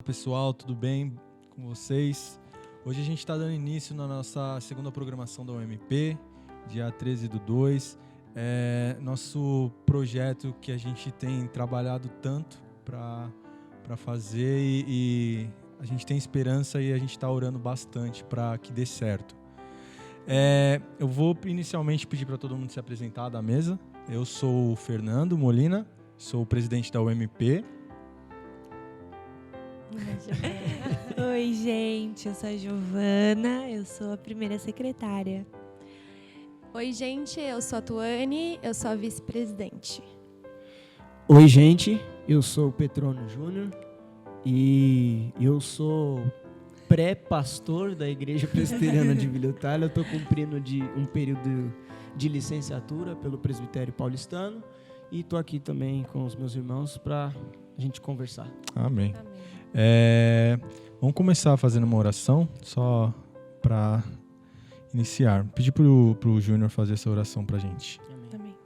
pessoal, tudo bem com vocês? Hoje a gente está dando início na nossa segunda programação da UMP, dia 13/2. Nosso projeto que a gente tem trabalhado tanto para fazer e a gente tem esperança e a gente está orando bastante para que dê certo. Eu vou inicialmente pedir para todo mundo se apresentar da mesa. Eu sou o Fernando Molina, sou o presidente da UMP. Oi, gente, eu sou a Giovana, eu sou a primeira secretária. Oi, gente, eu sou a Tuane, eu sou a vice-presidente. Oi, gente, eu sou o Petrono Júnior e eu sou pré-pastor da Igreja Presbiteriana de Vila Itália. Eu estou cumprindo um período de licenciatura pelo Presbitério Paulistano e estou aqui também com os meus irmãos para a gente conversar. Amém. Vamos começar fazendo uma oração, só para iniciar. Pedir pro Júnior fazer essa oração para a gente. Amém.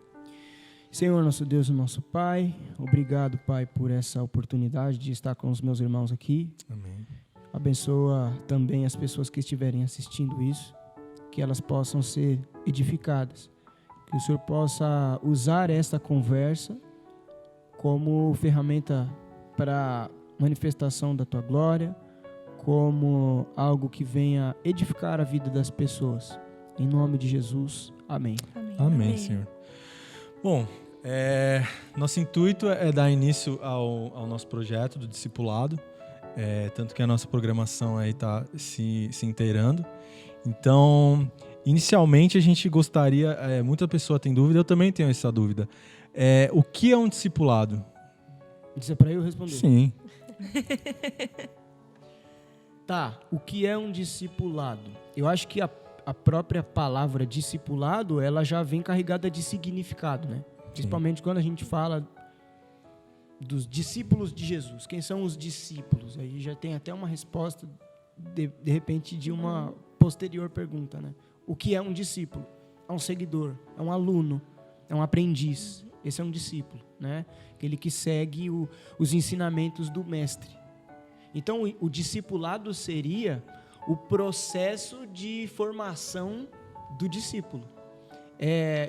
Senhor, nosso Deus e nosso Pai, obrigado, Pai, por essa oportunidade de estar com os meus irmãos aqui. Amém. Abençoa também as pessoas que estiverem assistindo isso, que elas possam ser edificadas, que o Senhor possa usar esta conversa como ferramenta para manifestação da Tua glória, como algo que venha edificar a vida das pessoas. Em nome de Jesus, amém. Amém, Senhor. Bom, nosso intuito é dar início ao nosso projeto do discipulado, tanto que a nossa programação aí está se inteirando. Então, inicialmente a gente gostaria, muita pessoa tem dúvida, eu também tenho essa dúvida. O que é um discipulado? Isso é para eu responder? Sim. Tá, o que é um discipulado? Eu acho que a própria palavra discipulado, ela já vem carregada de significado, né? Principalmente quando a gente fala dos discípulos de Jesus. Quem são os discípulos? Aí já tem até uma resposta, de repente, de uma posterior pergunta, né? O que é um discípulo? É um seguidor, é um aluno, é um aprendiz. Esse é um discípulo, né? Aquele que segue os ensinamentos do mestre. Então, o discipulado seria o processo de formação do discípulo.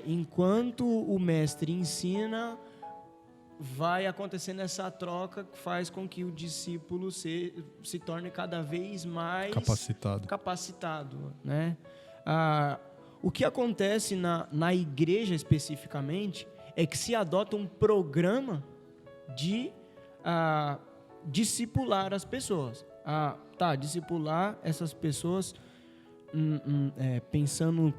Enquanto o mestre ensina, vai acontecendo essa troca que faz com que o discípulo se torne cada vez mais capacitado, né? O que acontece na igreja especificamente é que se adota um programa de discipular as pessoas. Discipular essas pessoas pensando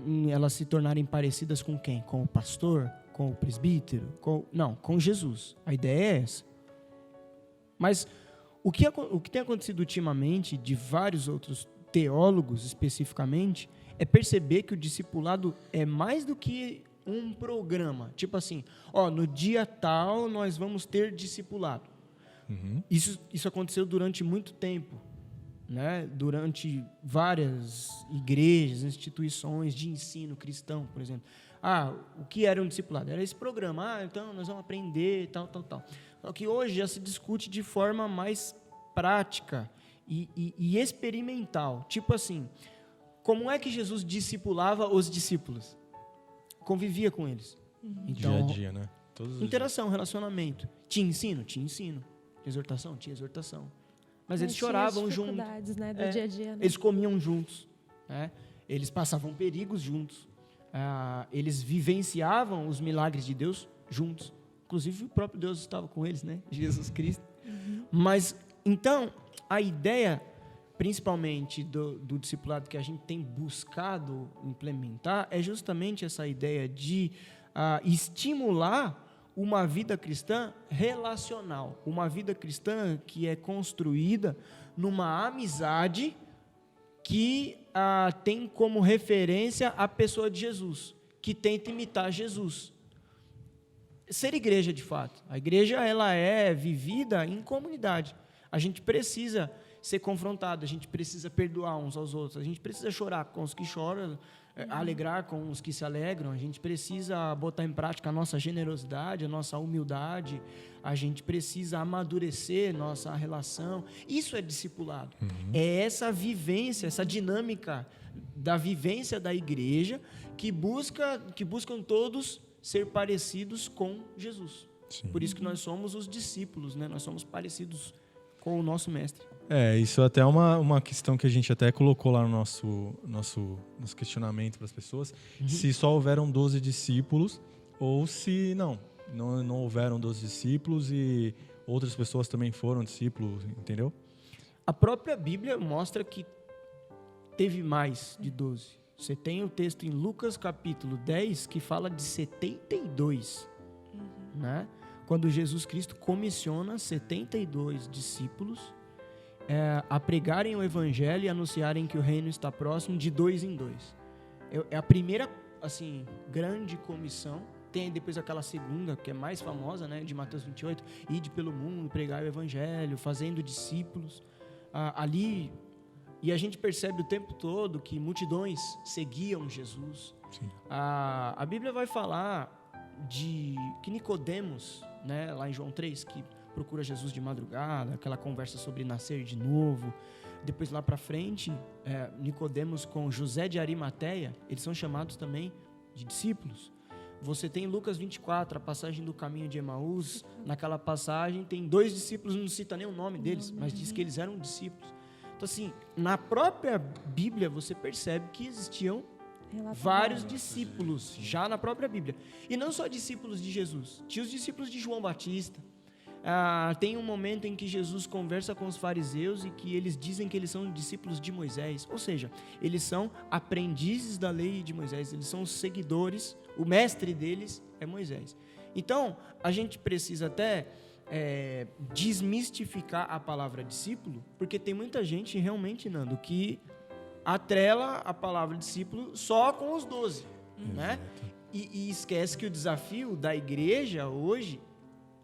em elas se tornarem parecidas com quem? Com o pastor? Com o presbítero? Com Jesus. A ideia é essa. Mas o que tem acontecido ultimamente, de vários outros teólogos especificamente, é perceber que o discipulado é mais do que um programa. Tipo assim, no dia tal nós vamos ter discipulado. Uhum. Isso aconteceu durante muito tempo, né? Durante várias igrejas, instituições de ensino cristão, por exemplo. O que era um discipulado? Era esse programa. Então nós vamos aprender, tal. Só que hoje já se discute de forma mais prática e experimental. Tipo assim, como é que Jesus discipulava os discípulos? Convivia com eles. Então, dia a dia, né? Interação, relacionamento. Tinha ensino? Tinha ensino. Exortação? Tinha exortação. Mas eles choravam juntos. Né, do dia a dia, né? Eles comiam juntos. Né? Eles passavam perigos juntos. Eles vivenciavam os milagres de Deus juntos. Inclusive, o próprio Deus estava com eles, né? Jesus Cristo. Uhum. Mas, então, a ideia, principalmente do discipulado que a gente tem buscado implementar, é justamente essa ideia de estimular uma vida cristã relacional, uma vida cristã que é construída numa amizade que tem como referência a pessoa de Jesus, que tenta imitar Jesus. Ser igreja, de fato. A igreja, ela é vivida em comunidade. A gente precisa ser confrontado, a gente precisa perdoar uns aos outros, a gente precisa chorar com os que choram, alegrar com os que se alegram, a gente precisa botar em prática a nossa generosidade, a nossa humildade, a gente precisa amadurecer nossa relação. Isso é discipulado. É essa vivência, essa dinâmica da vivência da igreja que buscam todos ser parecidos com Jesus. Sim. Por isso que nós somos os discípulos, né? Nós somos parecidos com o nosso mestre. Isso até é uma questão que a gente até colocou lá no nosso questionamento para as pessoas, se só houveram 12 discípulos ou se não houveram 12 discípulos e outras pessoas também foram discípulos, entendeu? A própria Bíblia mostra que teve mais de 12. Você tem o texto em Lucas capítulo 10 que fala de 72, né? Quando Jesus Cristo comissiona 72 discípulos a pregarem o evangelho e anunciarem que o reino está próximo de 2 em 2. É a primeira, assim, grande comissão. Tem depois aquela segunda, que é mais famosa, né, de Mateus 28, ide pelo mundo, pregar o evangelho, fazendo discípulos. Ali, e a gente percebe o tempo todo que multidões seguiam Jesus. Sim. A Bíblia vai falar de que Nicodemos, né, lá em João 3, que procura Jesus de madrugada, aquela conversa sobre nascer de novo. Depois lá para frente, Nicodemos com José de Arimateia, eles são chamados também de discípulos. Você tem Lucas 24, a passagem do caminho de Emaús. Naquela passagem tem 2 discípulos, não cita nem o nome deles, mas diz que eles eram discípulos. Então assim, na própria Bíblia você percebe que existiam vários discípulos, já na própria Bíblia. E não só discípulos de Jesus, tinha os discípulos de João Batista. Tem um momento em que Jesus conversa com os fariseus e que eles dizem que eles são discípulos de Moisés, ou seja, eles são aprendizes da lei de Moisés, eles são os seguidores, o mestre deles é Moisés. Então, a gente precisa até desmistificar a palavra discípulo, porque tem muita gente realmente, Nando, que atrela a palavra discípulo só com os 12, né? E esquece que o desafio da igreja hoje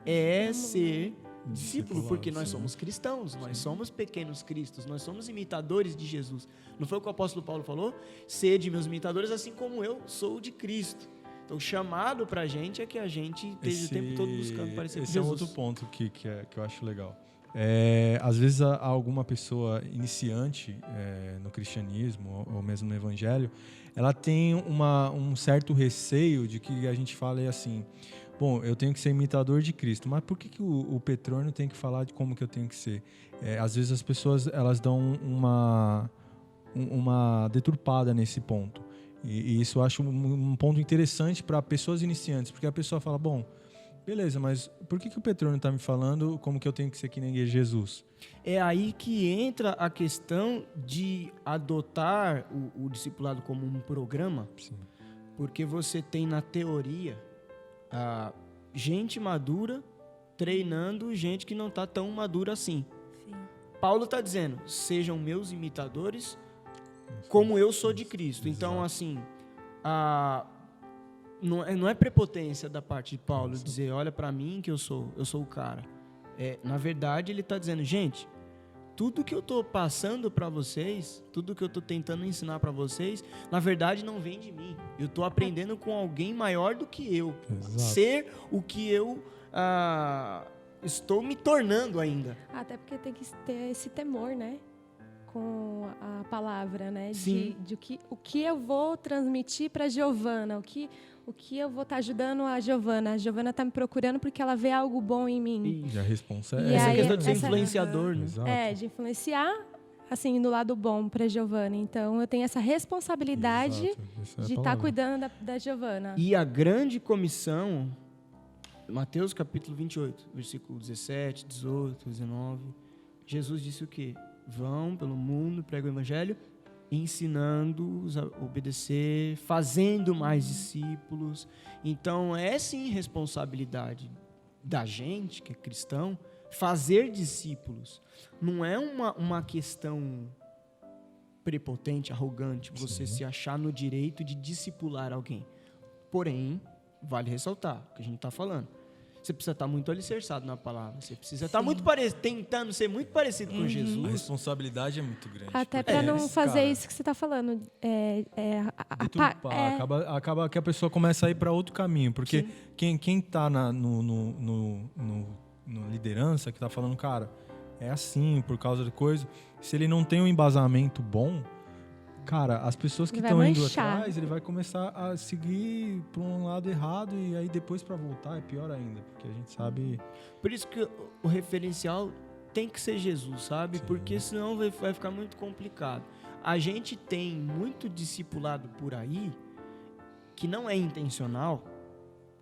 é ser discípulo, porque nós somos cristãos, nós somos pequenos cristos, nós somos imitadores de Jesus. Não foi o que o apóstolo Paulo falou? Sede meus imitadores, assim como eu sou de Cristo. Então, o chamado pra gente é que a gente esteja o tempo todo buscando parecer com Jesus. Esse é um outro ponto que eu acho legal. Às vezes, alguma pessoa iniciante no cristianismo ou mesmo no evangelho, ela tem um certo receio de que a gente fale assim: bom, eu tenho que ser imitador de Cristo, mas por que o Petrônio tem que falar de como que eu tenho que ser? Às vezes as pessoas elas dão uma deturpada nesse ponto. E isso eu acho um ponto interessante para pessoas iniciantes, porque a pessoa fala: bom, beleza, mas por que o Petrônio está me falando como que eu tenho que ser que nem Jesus? É aí que entra a questão de adotar o discipulado como um programa. Sim. Porque você tem na teoria gente madura treinando gente que não está tão madura assim. Sim. Paulo está dizendo: sejam meus imitadores como eu sou de Cristo. Então, assim, não é prepotência da parte de Paulo dizer: olha para mim que eu sou o cara. Na verdade, ele está dizendo: gente, tudo que eu estou passando para vocês, tudo que eu estou tentando ensinar para vocês, na verdade não vem de mim. Eu estou aprendendo com alguém maior do que eu. Exato. Ser o que eu estou me tornando ainda. Até porque tem que ter esse temor, né? Com a palavra, né? Sim. O que eu vou transmitir para a Giovana, o que eu vou estar ajudando a Giovana. A Giovana está me procurando porque ela vê algo bom em mim. E a responsa E Essa aí, questão de ser essa- influenciador, né? Exato. De influenciar, assim, do lado bom para a Giovana. Então, eu tenho essa responsabilidade Exato. Essa é a de estar palavra. cuidando da Giovana. E a grande comissão, Mateus capítulo 28, versículo 17, 18, 19, Jesus disse o quê? Vão pelo mundo, pregam o evangelho, ensinando-os a obedecer, fazendo mais discípulos. Então, é sim responsabilidade da gente, que é cristão, fazer discípulos. Não é uma questão prepotente, arrogante, você se achar no direito de discipular alguém. Porém, vale ressaltar o que a gente está falando. Você precisa estar muito alicerçado na palavra. Você precisa estar tentando ser muito parecido com A Jesus. responsabilidade é muito grande. Até porque para não fazer cara, isso que você está falando. Acaba que a pessoa começa a ir para outro caminho. Porque quem tá no liderança, que tá falando, cara, é assim, por causa de coisa. Se ele não tem um embasamento bom, cara, as pessoas que Ele vai estão indo manchar. atrás, ele vai começar a seguir por um lado errado e aí depois para voltar é pior ainda, porque a gente sabe... Por isso que o referencial tem que ser Jesus, sabe? Sim. Porque senão vai ficar muito complicado. A gente tem muito discipulado por aí que não é intencional.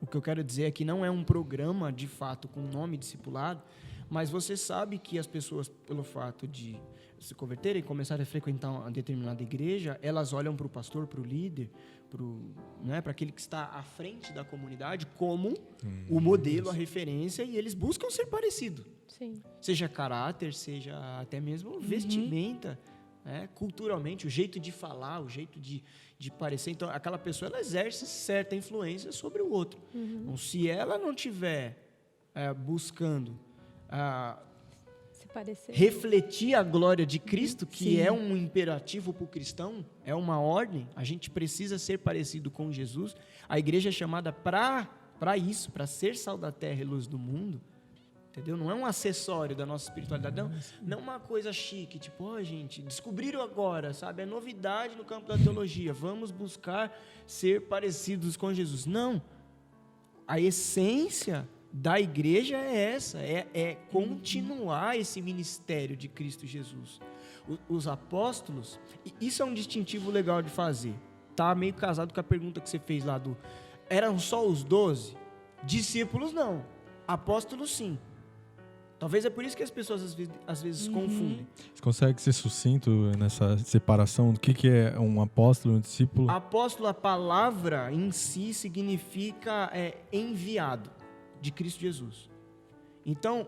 O que eu quero dizer é que não é um programa, de fato, com o nome discipulado, mas você sabe que as pessoas, pelo fato de se converterem e começarem a frequentar uma determinada igreja, elas olham para o pastor, para o líder, para aquele que está à frente da comunidade como o modelo, a referência, e eles buscam ser parecido. Sim. Seja caráter, seja até mesmo vestimenta, culturalmente, o jeito de falar, o jeito de parecer. Então, aquela pessoa ela exerce certa influência sobre o outro. Então, se ela não estiver buscando Se parecer. refletir a glória de Cristo, que Sim. é um imperativo para o cristão, é uma ordem, a gente precisa ser parecido com Jesus. A igreja é chamada para isso, para ser sal da terra e luz do mundo. Entendeu? Não é um acessório da nossa espiritualidade, não uma coisa chique, tipo, gente, descobriram agora, sabe? É novidade no campo da teologia, vamos buscar ser parecidos com Jesus. Não, a essência da igreja é essa, é continuar esse ministério de Cristo Jesus. Os apóstolos, e isso é um distintivo legal de fazer, tá meio casado com a pergunta que você fez lá eram só os 12? Discípulos não, apóstolos sim. Talvez é por isso que as pessoas às vezes confundem. Você consegue ser sucinto nessa separação do que é um apóstolo, um discípulo? Apóstolo, a palavra em si significa enviado de Cristo Jesus. Então,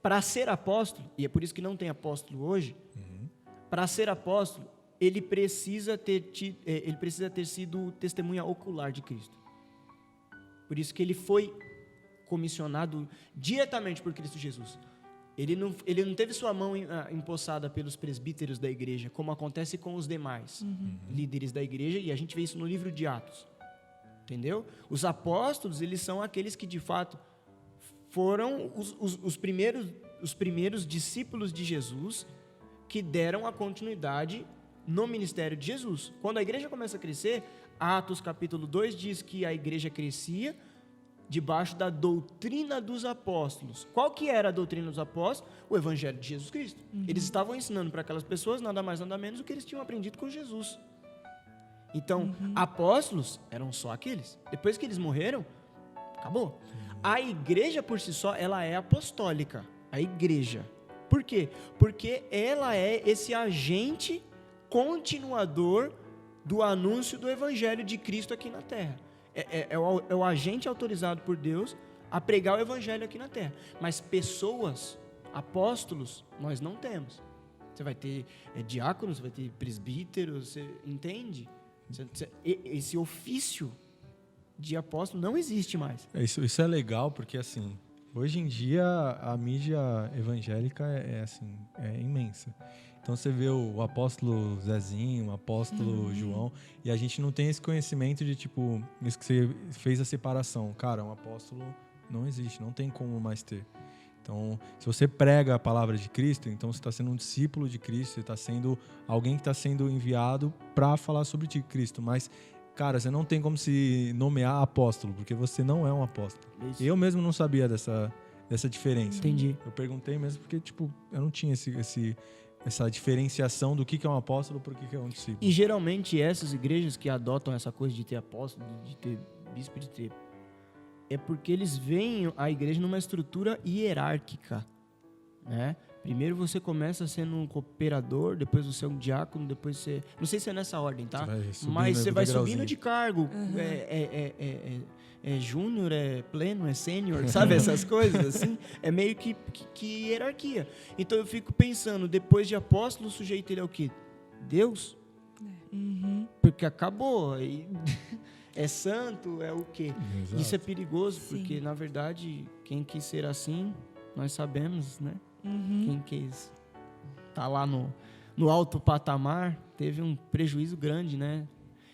para ser apóstolo, e é por isso que não tem apóstolo hoje, para ser apóstolo, ele precisa ter sido testemunha ocular de Cristo. Por isso que ele foi comissionado diretamente por Cristo Jesus. Ele não teve sua mão empossada pelos presbíteros da igreja, como acontece com os demais líderes da igreja, e a gente vê isso no livro de Atos. Entendeu? Os apóstolos, eles são aqueles que, de fato, foram os primeiros discípulos de Jesus que deram a continuidade no ministério de Jesus. Quando a igreja começa a crescer, Atos capítulo 2 diz que a igreja crescia debaixo da doutrina dos apóstolos. Qual que era a doutrina dos apóstolos? O evangelho de Jesus Cristo. Eles estavam ensinando para aquelas pessoas, nada mais, nada menos, o que eles tinham aprendido com Jesus. Então, apóstolos eram só aqueles. Depois que eles morreram, acabou. A igreja por si só, ela é apostólica. A igreja. Por quê? Porque ela é esse agente continuador do anúncio do evangelho de Cristo aqui na terra. É o agente autorizado por Deus a pregar o evangelho aqui na terra. Mas pessoas, apóstolos, nós não temos. Você vai ter diáconos, você vai ter presbíteros, você entende? Esse ofício de apóstolo não existe mais. Isso é legal porque, assim, hoje em dia a mídia evangélica é imensa. Então você vê o apóstolo Zezinho, o apóstolo João, e a gente não tem esse conhecimento de, tipo, isso que você fez a separação. Cara, um apóstolo não existe, não tem como mais ter. Então, se você prega a palavra de Cristo, então você está sendo um discípulo de Cristo, você está sendo alguém que está sendo enviado para falar sobre Cristo. Mas, cara, você não tem como se nomear apóstolo, porque você não é um apóstolo. Isso. Eu mesmo não sabia dessa diferença. Entendi. Eu perguntei mesmo porque, tipo, eu não tinha essa diferenciação do que é um apóstolo para o que é um discípulo. E geralmente essas igrejas que adotam essa coisa de ter apóstolo, de ter bispo, de ter... é porque eles veem a igreja numa estrutura hierárquica, né? Primeiro você começa sendo um cooperador, depois você é um diácono, depois você... Não sei se é nessa ordem, tá? Mas você vai subindo de cargo. É júnior, é pleno, é sênior, sabe? Essas coisas, assim. É meio que hierarquia. Então eu fico pensando, depois de apóstolo, o sujeito ele é o quê? Deus? Porque acabou. é santo, é o quê? Exato. Isso é perigoso, Sim. porque, na verdade, quem quis ser assim, nós sabemos, né? Quem quis estar lá no alto patamar, teve um prejuízo grande, né?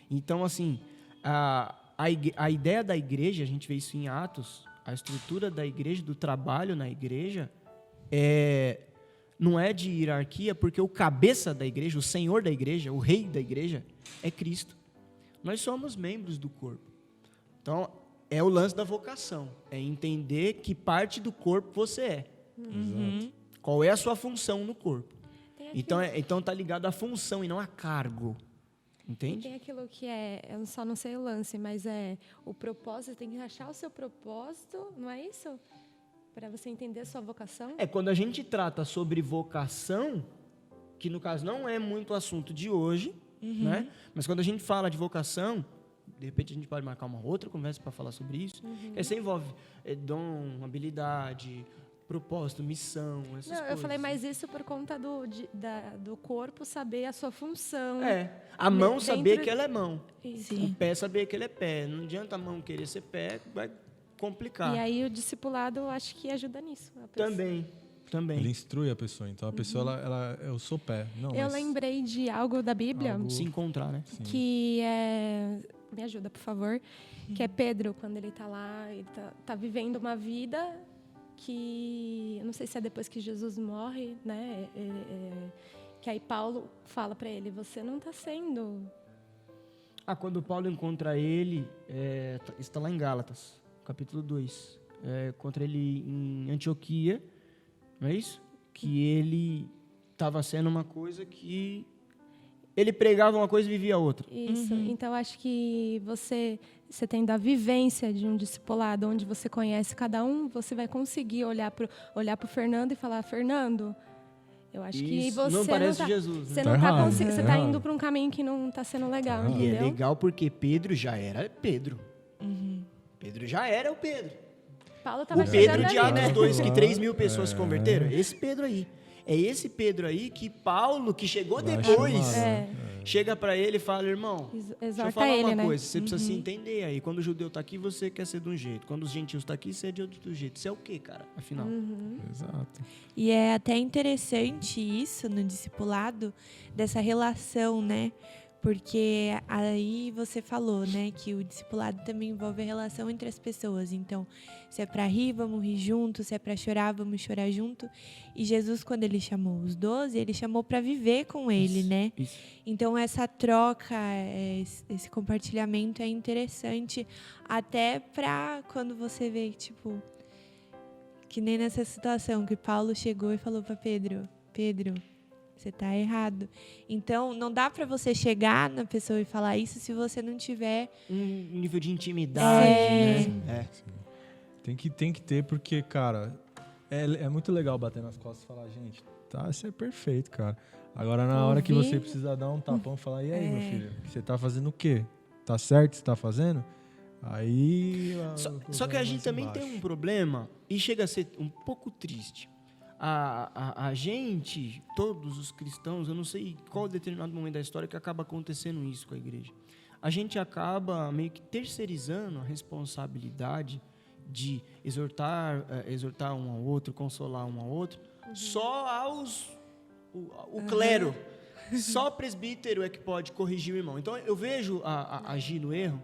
Então, assim, a ideia da igreja, a gente vê isso em Atos, a estrutura da igreja, do trabalho na igreja, não é de hierarquia, porque o cabeça da igreja, o senhor da igreja, o rei da igreja, é Cristo. Nós somos membros do corpo. Então, é o lance da vocação, é entender que parte do corpo você é. Exato. Qual é a sua função no corpo. Tem aquilo, Então tá ligado à função e não a cargo. Entende? tem aquilo que eu só não sei o lance, mas o propósito, tem que achar o seu propósito, não é isso? Para você entender a sua vocação? Quando a gente trata sobre vocação, que no caso não é muito assunto de hoje, né? Mas quando a gente fala de vocação, de repente a gente pode marcar uma outra conversa para falar sobre isso. Isso envolve dom, habilidade, propósito, missão, essas Não, coisas. eu falei mais isso por conta do corpo saber a sua função. A mão Dentro- saber que ela é mão. Isso. Sim. O pé saber que ele é pé. Não adianta a mão querer ser pé, vai complicar. E aí o discipulado, eu acho que ajuda nisso. a pessoa. Também. Ele instrui a pessoa. Então a pessoa, eu sou pé. Não, Eu mas lembrei de algo da Bíblia Algo- Se encontrar, né? sim. que é... Me ajuda, por favor. Que é Pedro, quando ele está lá, ele tá vivendo uma vida que... Eu não sei se é depois que Jesus morre, né? Que aí Paulo fala para ele, você não está sendo... Quando Paulo encontra ele, está lá em Gálatas, capítulo 2. Encontra ele em Antioquia, não é isso? Que ele estava sendo uma coisa que... Ele pregava uma coisa e vivia outra. Isso. Então, acho que você tendo a vivência de um discipulado onde você conhece cada um, você vai conseguir olhar pro Fernando e falar, Fernando, eu acho que Isso você não parece tá, Jesus, né? você Tá não tá errado, conseguindo, você tá tá errado. indo para um caminho que não está sendo legal, errado. E entendeu? é legal porque Pedro já era Pedro. Pedro já era o Pedro. Paulo estava O Pedro chegando de ali, Atos né? 2, que 3.000 pessoas se converteram. Esse Pedro aí. É esse Pedro aí que Paulo, que chegou Vai depois, chamar, né? chega para ele e fala, irmão, deixa eu Exorta falar ele, uma né? coisa, você precisa se entender aí. Quando o judeu está aqui, você quer ser de um jeito. Quando os gentios estão aqui, você é de outro jeito. Você é o quê, cara? Afinal. Exato. E é até interessante isso no discipulado, dessa relação, né? Porque aí você falou, né, que o discipulado também envolve a relação entre as pessoas. Então, se é para rir, vamos rir junto, se é para chorar, vamos chorar junto. E Jesus, quando ele chamou os 12, ele chamou para viver com ele, né? Isso. Então, essa troca, esse compartilhamento é interessante até para quando você vê, tipo, que nem nessa situação que Paulo chegou e falou para Pedro, você tá errado. Então, não dá para você chegar na pessoa e falar isso se você não tiver... Um nível de intimidade, né? Tem que ter, porque, cara, é muito legal bater nas costas e falar, gente, tá, isso é perfeito, cara. Agora, na hora que você precisa dar um tapão e falar, e aí, meu filho, você tá fazendo o quê? Tá certo o que você tá fazendo? Aí... Só que a gente também tem um problema, e chega a ser um pouco triste. A gente, todos os cristãos, eu não sei qual determinado momento da história que acaba acontecendo isso com a igreja. A gente acaba meio que terceirizando a responsabilidade de exortar um ao outro, consolar um ao outro, só o clero. Só o presbítero é que pode corrigir o irmão. Então eu vejo a Gi no erro.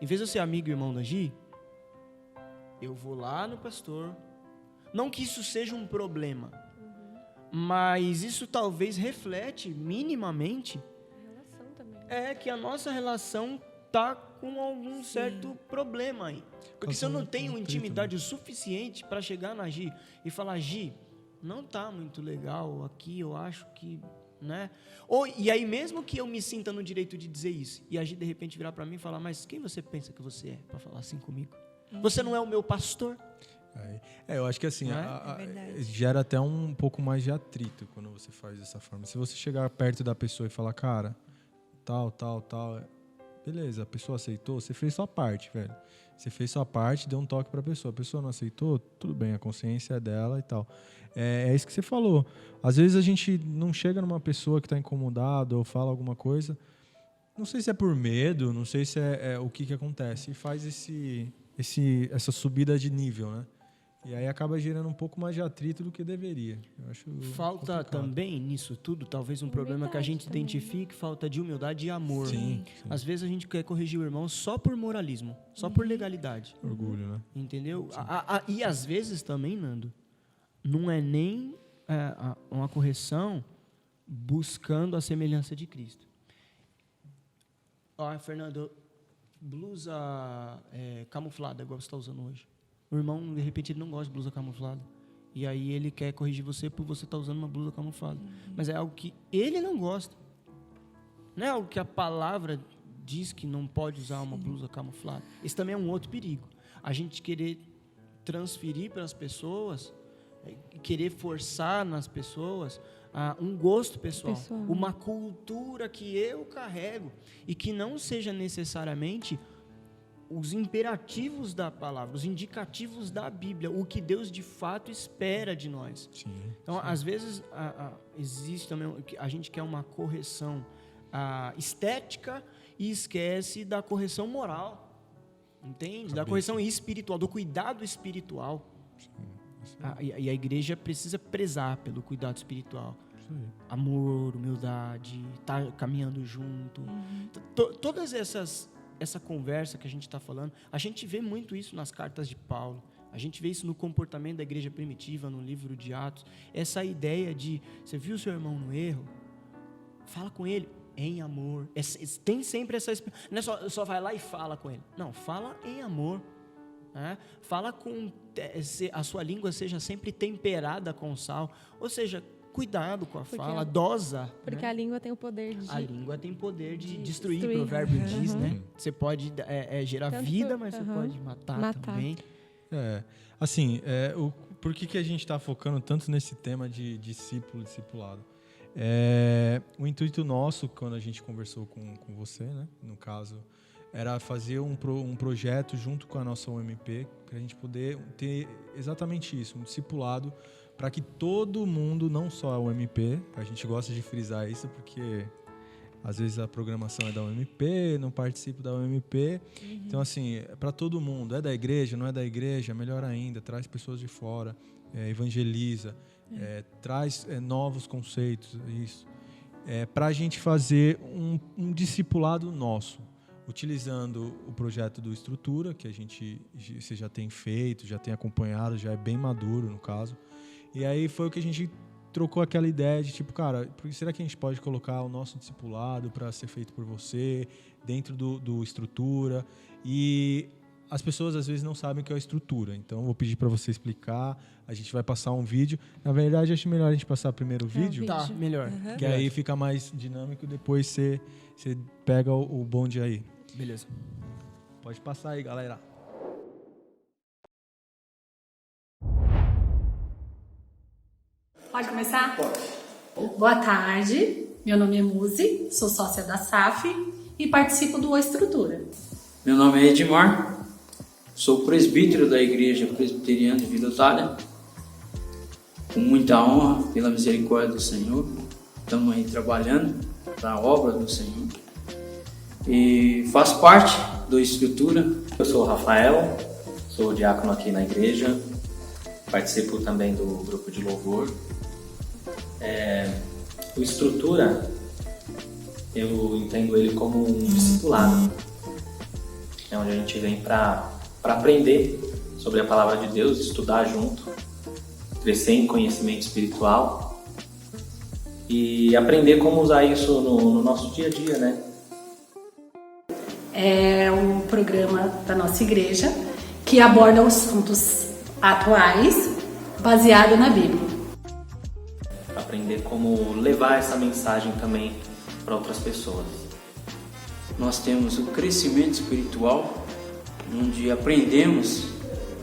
Em vez de eu ser amigo e irmão da Gi, eu vou lá no pastor. Não que isso seja um problema, mas isso talvez reflete minimamente Relação também. que a nossa relação tá com algum certo problema aí. Porque se eu não tenho intimidade o suficiente para chegar na Gi e falar, Gi, não tá muito legal aqui, eu acho que, né? E aí mesmo que eu me sinta no direito de dizer isso, e a Gi de repente virar para mim e falar, mas quem você pensa que você é para falar assim comigo? Você não é o meu pastor? Eu acho que assim, gera até um pouco mais de atrito quando você faz dessa forma. Se você chegar perto da pessoa e falar, cara, tal, beleza, a pessoa aceitou, você fez sua parte, velho. Você fez sua parte, deu um toque pra pessoa. A pessoa não aceitou, tudo bem, a consciência é dela e tal. É isso que você falou. Às vezes a gente não chega numa pessoa que tá incomodada ou fala alguma coisa, não sei se é por medo, não sei se é o que acontece, e faz essa subida de nível, né? E aí acaba gerando um pouco mais de atrito do que deveria. Eu acho falta complicado. Também nisso tudo, talvez um problema que a gente identifique, falta de humildade e amor. Sim. Às vezes a gente quer corrigir o irmão só por moralismo, só por legalidade. Orgulho, né? Entendeu? E às vezes também, Nando, não é nem uma correção buscando a semelhança de Cristo. Ó, Fernando, blusa camuflada, igual você está usando hoje. O irmão, de repente, ele não gosta de blusa camuflada. E aí ele quer corrigir você por você estar usando uma blusa camuflada. Mas é algo que ele não gosta. Não é algo que a palavra diz que não pode usar uma blusa camuflada. Esse também é um outro perigo. A gente querer transferir para as pessoas, querer forçar nas pessoas um gosto pessoal, uma cultura que eu carrego e que não seja necessariamente os imperativos da palavra, os indicativos da Bíblia, o que Deus de fato espera de nós. Sim, então, às vezes, existe também, a gente quer uma correção estética e esquece da correção moral, entende? Da correção espiritual, do cuidado espiritual. E a igreja precisa prezar pelo cuidado espiritual. Amor, humildade, estar caminhando junto. Todas essa conversa que a gente está falando, a gente vê muito isso nas cartas de Paulo, a gente vê isso no comportamento da igreja primitiva, no livro de Atos, essa ideia de, você viu seu irmão no erro? Fala com ele em amor. Tem sempre essa... Não é só vai lá e fala com ele. Não, fala em amor. Né? Fala com... A sua língua seja sempre temperada com sal. Ou seja, cuidado com a fala, dosa. Porque né? a língua tem o poder de... A língua tem poder de destruir, o provérbio diz, né? Você pode gerar vida, mas você pode matar também. Assim, por que a gente está focando tanto nesse tema de discípulo, discipulado? O intuito nosso, quando a gente conversou com você, né? No caso, era fazer um projeto junto com a nossa UMP, para a gente poder ter exatamente isso, um discipulado, para que todo mundo, não só a UMP, a gente gosta de frisar isso, porque às vezes a programação é da UMP, não participo da UMP. Então, assim, para todo mundo, é da igreja, não é da igreja, melhor ainda, traz pessoas de fora, evangeliza, traz novos conceitos, isso. Para a gente fazer um discipulado nosso, utilizando o projeto do Estrutura, que você já tem feito, já tem acompanhado, já é bem maduro no caso. E aí foi o que a gente trocou aquela ideia de tipo, cara, será que a gente pode colocar o nosso discipulado para ser feito por você dentro do Estrutura? E as pessoas às vezes não sabem o que é a Estrutura, então eu vou pedir para você explicar. A gente vai passar um vídeo. Na verdade, acho melhor a gente passar primeiro o vídeo. Tá, melhor. Que aí fica mais dinâmico, depois você pega o bonde aí. Beleza. Pode passar aí, galera. Pode começar? Pode. Boa tarde, meu nome é Muzi, sou sócia da SAF e participo do Estrutura. Meu nome é Edmar, sou presbítero da Igreja Presbiteriana de Vila Otália. Com muita honra, pela misericórdia do Senhor, estamos aí trabalhando para a obra do Senhor. E faço parte do Estrutura. Eu sou o Rafael, sou diácono aqui na igreja, participo também do grupo de louvor. O Estrutura, eu entendo ele como um discipulado, onde a gente vem para aprender sobre a palavra de Deus, estudar junto, crescer em conhecimento espiritual e aprender como usar isso no nosso dia a dia, né? É um programa da nossa igreja que aborda assuntos atuais baseado na Bíblia. Aprender como levar essa mensagem também para outras pessoas. Nós temos o crescimento espiritual, onde aprendemos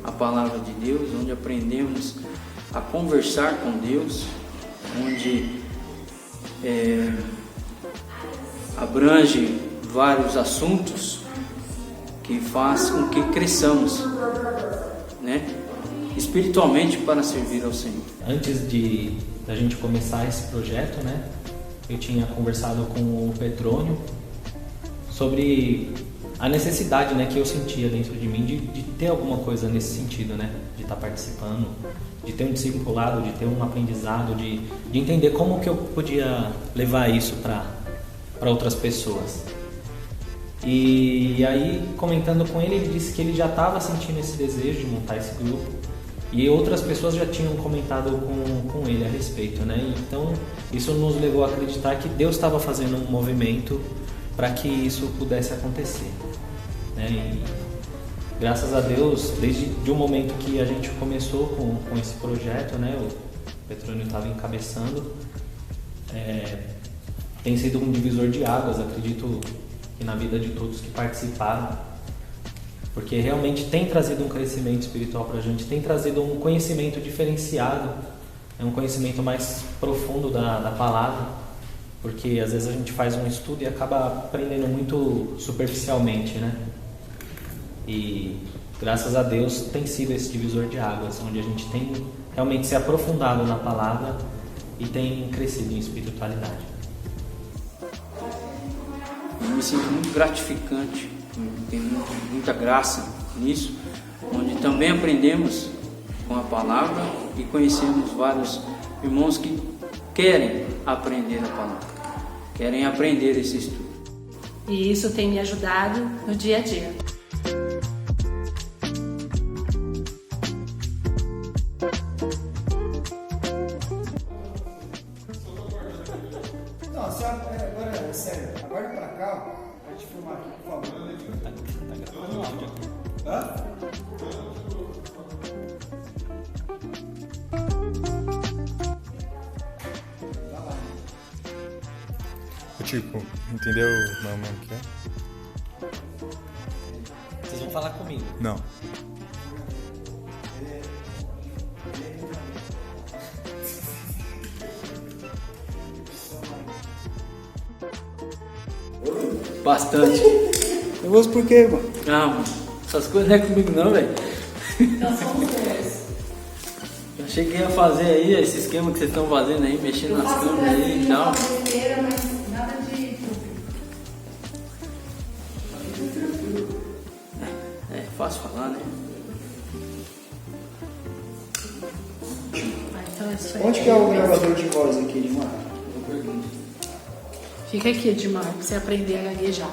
a palavra de Deus, onde aprendemos a conversar com Deus, onde abrange vários assuntos que faz com que cresçamos, né, espiritualmente para servir ao Senhor. Antes da gente começar esse projeto, né, eu tinha conversado com o Petrônio sobre a necessidade, né, que eu sentia dentro de mim de ter alguma coisa nesse sentido, né, de estar participando, de ter um discipulado, de ter um aprendizado, de entender como que eu podia levar isso para outras pessoas. E aí, comentando com ele, ele disse que ele já estava sentindo esse desejo de montar esse grupo e outras pessoas já tinham comentado com ele a respeito, né? Então, isso nos levou a acreditar que Deus estava fazendo um movimento para que isso pudesse acontecer, né? E graças a Deus, desde o momento que a gente começou com esse projeto, né? O Petrônio estava encabeçando, tem sido um divisor de águas, acredito, e na vida de todos que participaram, porque realmente tem trazido um crescimento espiritual para a gente, tem trazido um conhecimento diferenciado, um conhecimento mais profundo da palavra, porque às vezes a gente faz um estudo e acaba aprendendo muito superficialmente, né? E graças a Deus tem sido esse divisor de águas, onde a gente tem realmente se aprofundado na palavra e tem crescido em espiritualidade. Eu me sinto muito gratificante, tem muita graça nisso, onde também aprendemos com a palavra e conhecemos vários irmãos que querem aprender a palavra, querem aprender esse estudo. E isso tem me ajudado no dia a dia. Não, agora, sério, agora pra cá, pra te filmar aqui, por favor. Tá gravando áudio aqui. Hã? Tipo, entendeu o que é? Vocês vão falar comigo? Não. Bastante. Nervoso por quê, mano? Ah, mano, essas coisas não é comigo não, velho. Nós somos dois. Eu achei que ia fazer aí esse esquema que vocês estão fazendo aí, mexendo nas câmeras aí e tal. Besteira, mas nada de público. É fácil falar, né? Então é isso aí. Onde que é o gravador de voz aqui, Edmar? Fica aqui, Edmar, pra você aprender a gaguejar.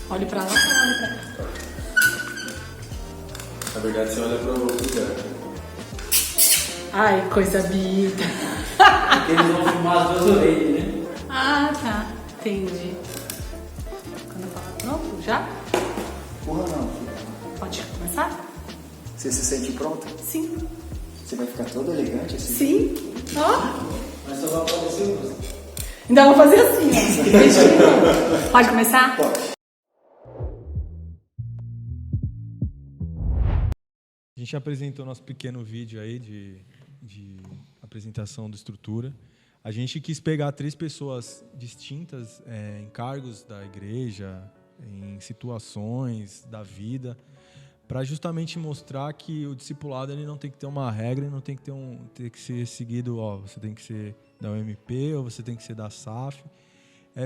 Olhe pra lá ou olhe pra cá? Na verdade, você olha para o outro lugar. Ai, coisa bonita. Porque eles vão filmar as duas orelhas, né? Ah, tá. Entendi. Quando eu falar pronto, já? Porra não. Pode começar? Você se sente pronta? Sim. Você vai ficar toda elegante assim? Sim. Ó. Mas só vai aparecer o rosto. Então eu vou fazer assim, ó. Pode começar? Pode. A gente apresentou nosso pequeno vídeo aí de apresentação da estrutura. A gente quis pegar 3 pessoas distintas em cargos da igreja, em situações da vida, para justamente mostrar que o discipulado ele não tem que ter uma regra, não tem que ter que ser seguido, você tem que ser da UMP ou você tem que ser da SAF.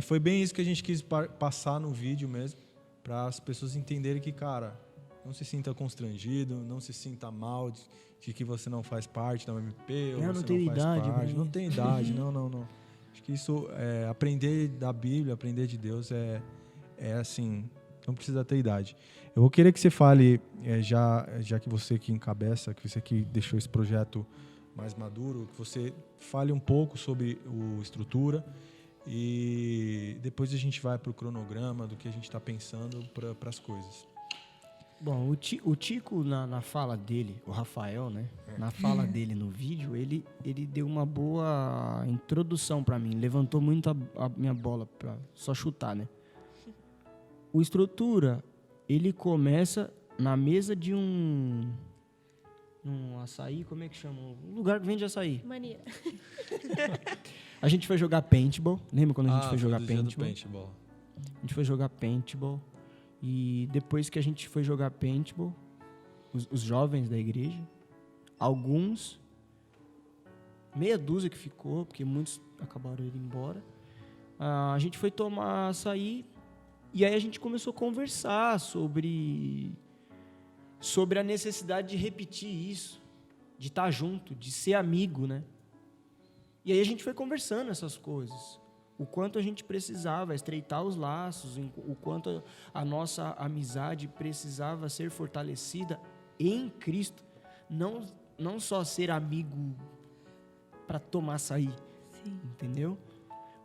Foi bem isso que a gente quis passar no vídeo mesmo, para as pessoas entenderem que, cara, não se sinta constrangido, não se sinta mal de que você não faz parte da UMP ou você não faz parte. Não tem idade, não. Acho que isso, aprender da Bíblia, aprender de Deus é assim, não precisa ter idade. Eu vou querer que você fale, já que você que encabeça, que você que deixou esse projeto mais maduro, que você fale um pouco sobre o estrutura e depois a gente vai para o cronograma do que a gente está pensando para as coisas. Bom, o Tico, na fala dele, o Rafael, né? Na fala dele no vídeo, ele deu uma boa introdução pra mim. Levantou muito a minha bola pra só chutar, né? O estrutura, ele começa na mesa de um açaí, como é que chama? Um lugar que vende açaí. Mania. A gente foi jogar paintball. Lembra quando a gente foi jogar paintball? A gente foi jogar paintball. E depois que a gente foi jogar paintball, os jovens da igreja, alguns meia dúzia que ficou, porque muitos acabaram indo embora. A gente foi tomar açaí e aí a gente começou a conversar sobre a necessidade de repetir isso, de estar junto, de ser amigo, né? E aí a gente foi conversando essas coisas. O quanto a gente precisava estreitar os laços, o quanto a nossa amizade precisava ser fortalecida em Cristo. Não só ser amigo para tomar açaí, Sim. entendeu?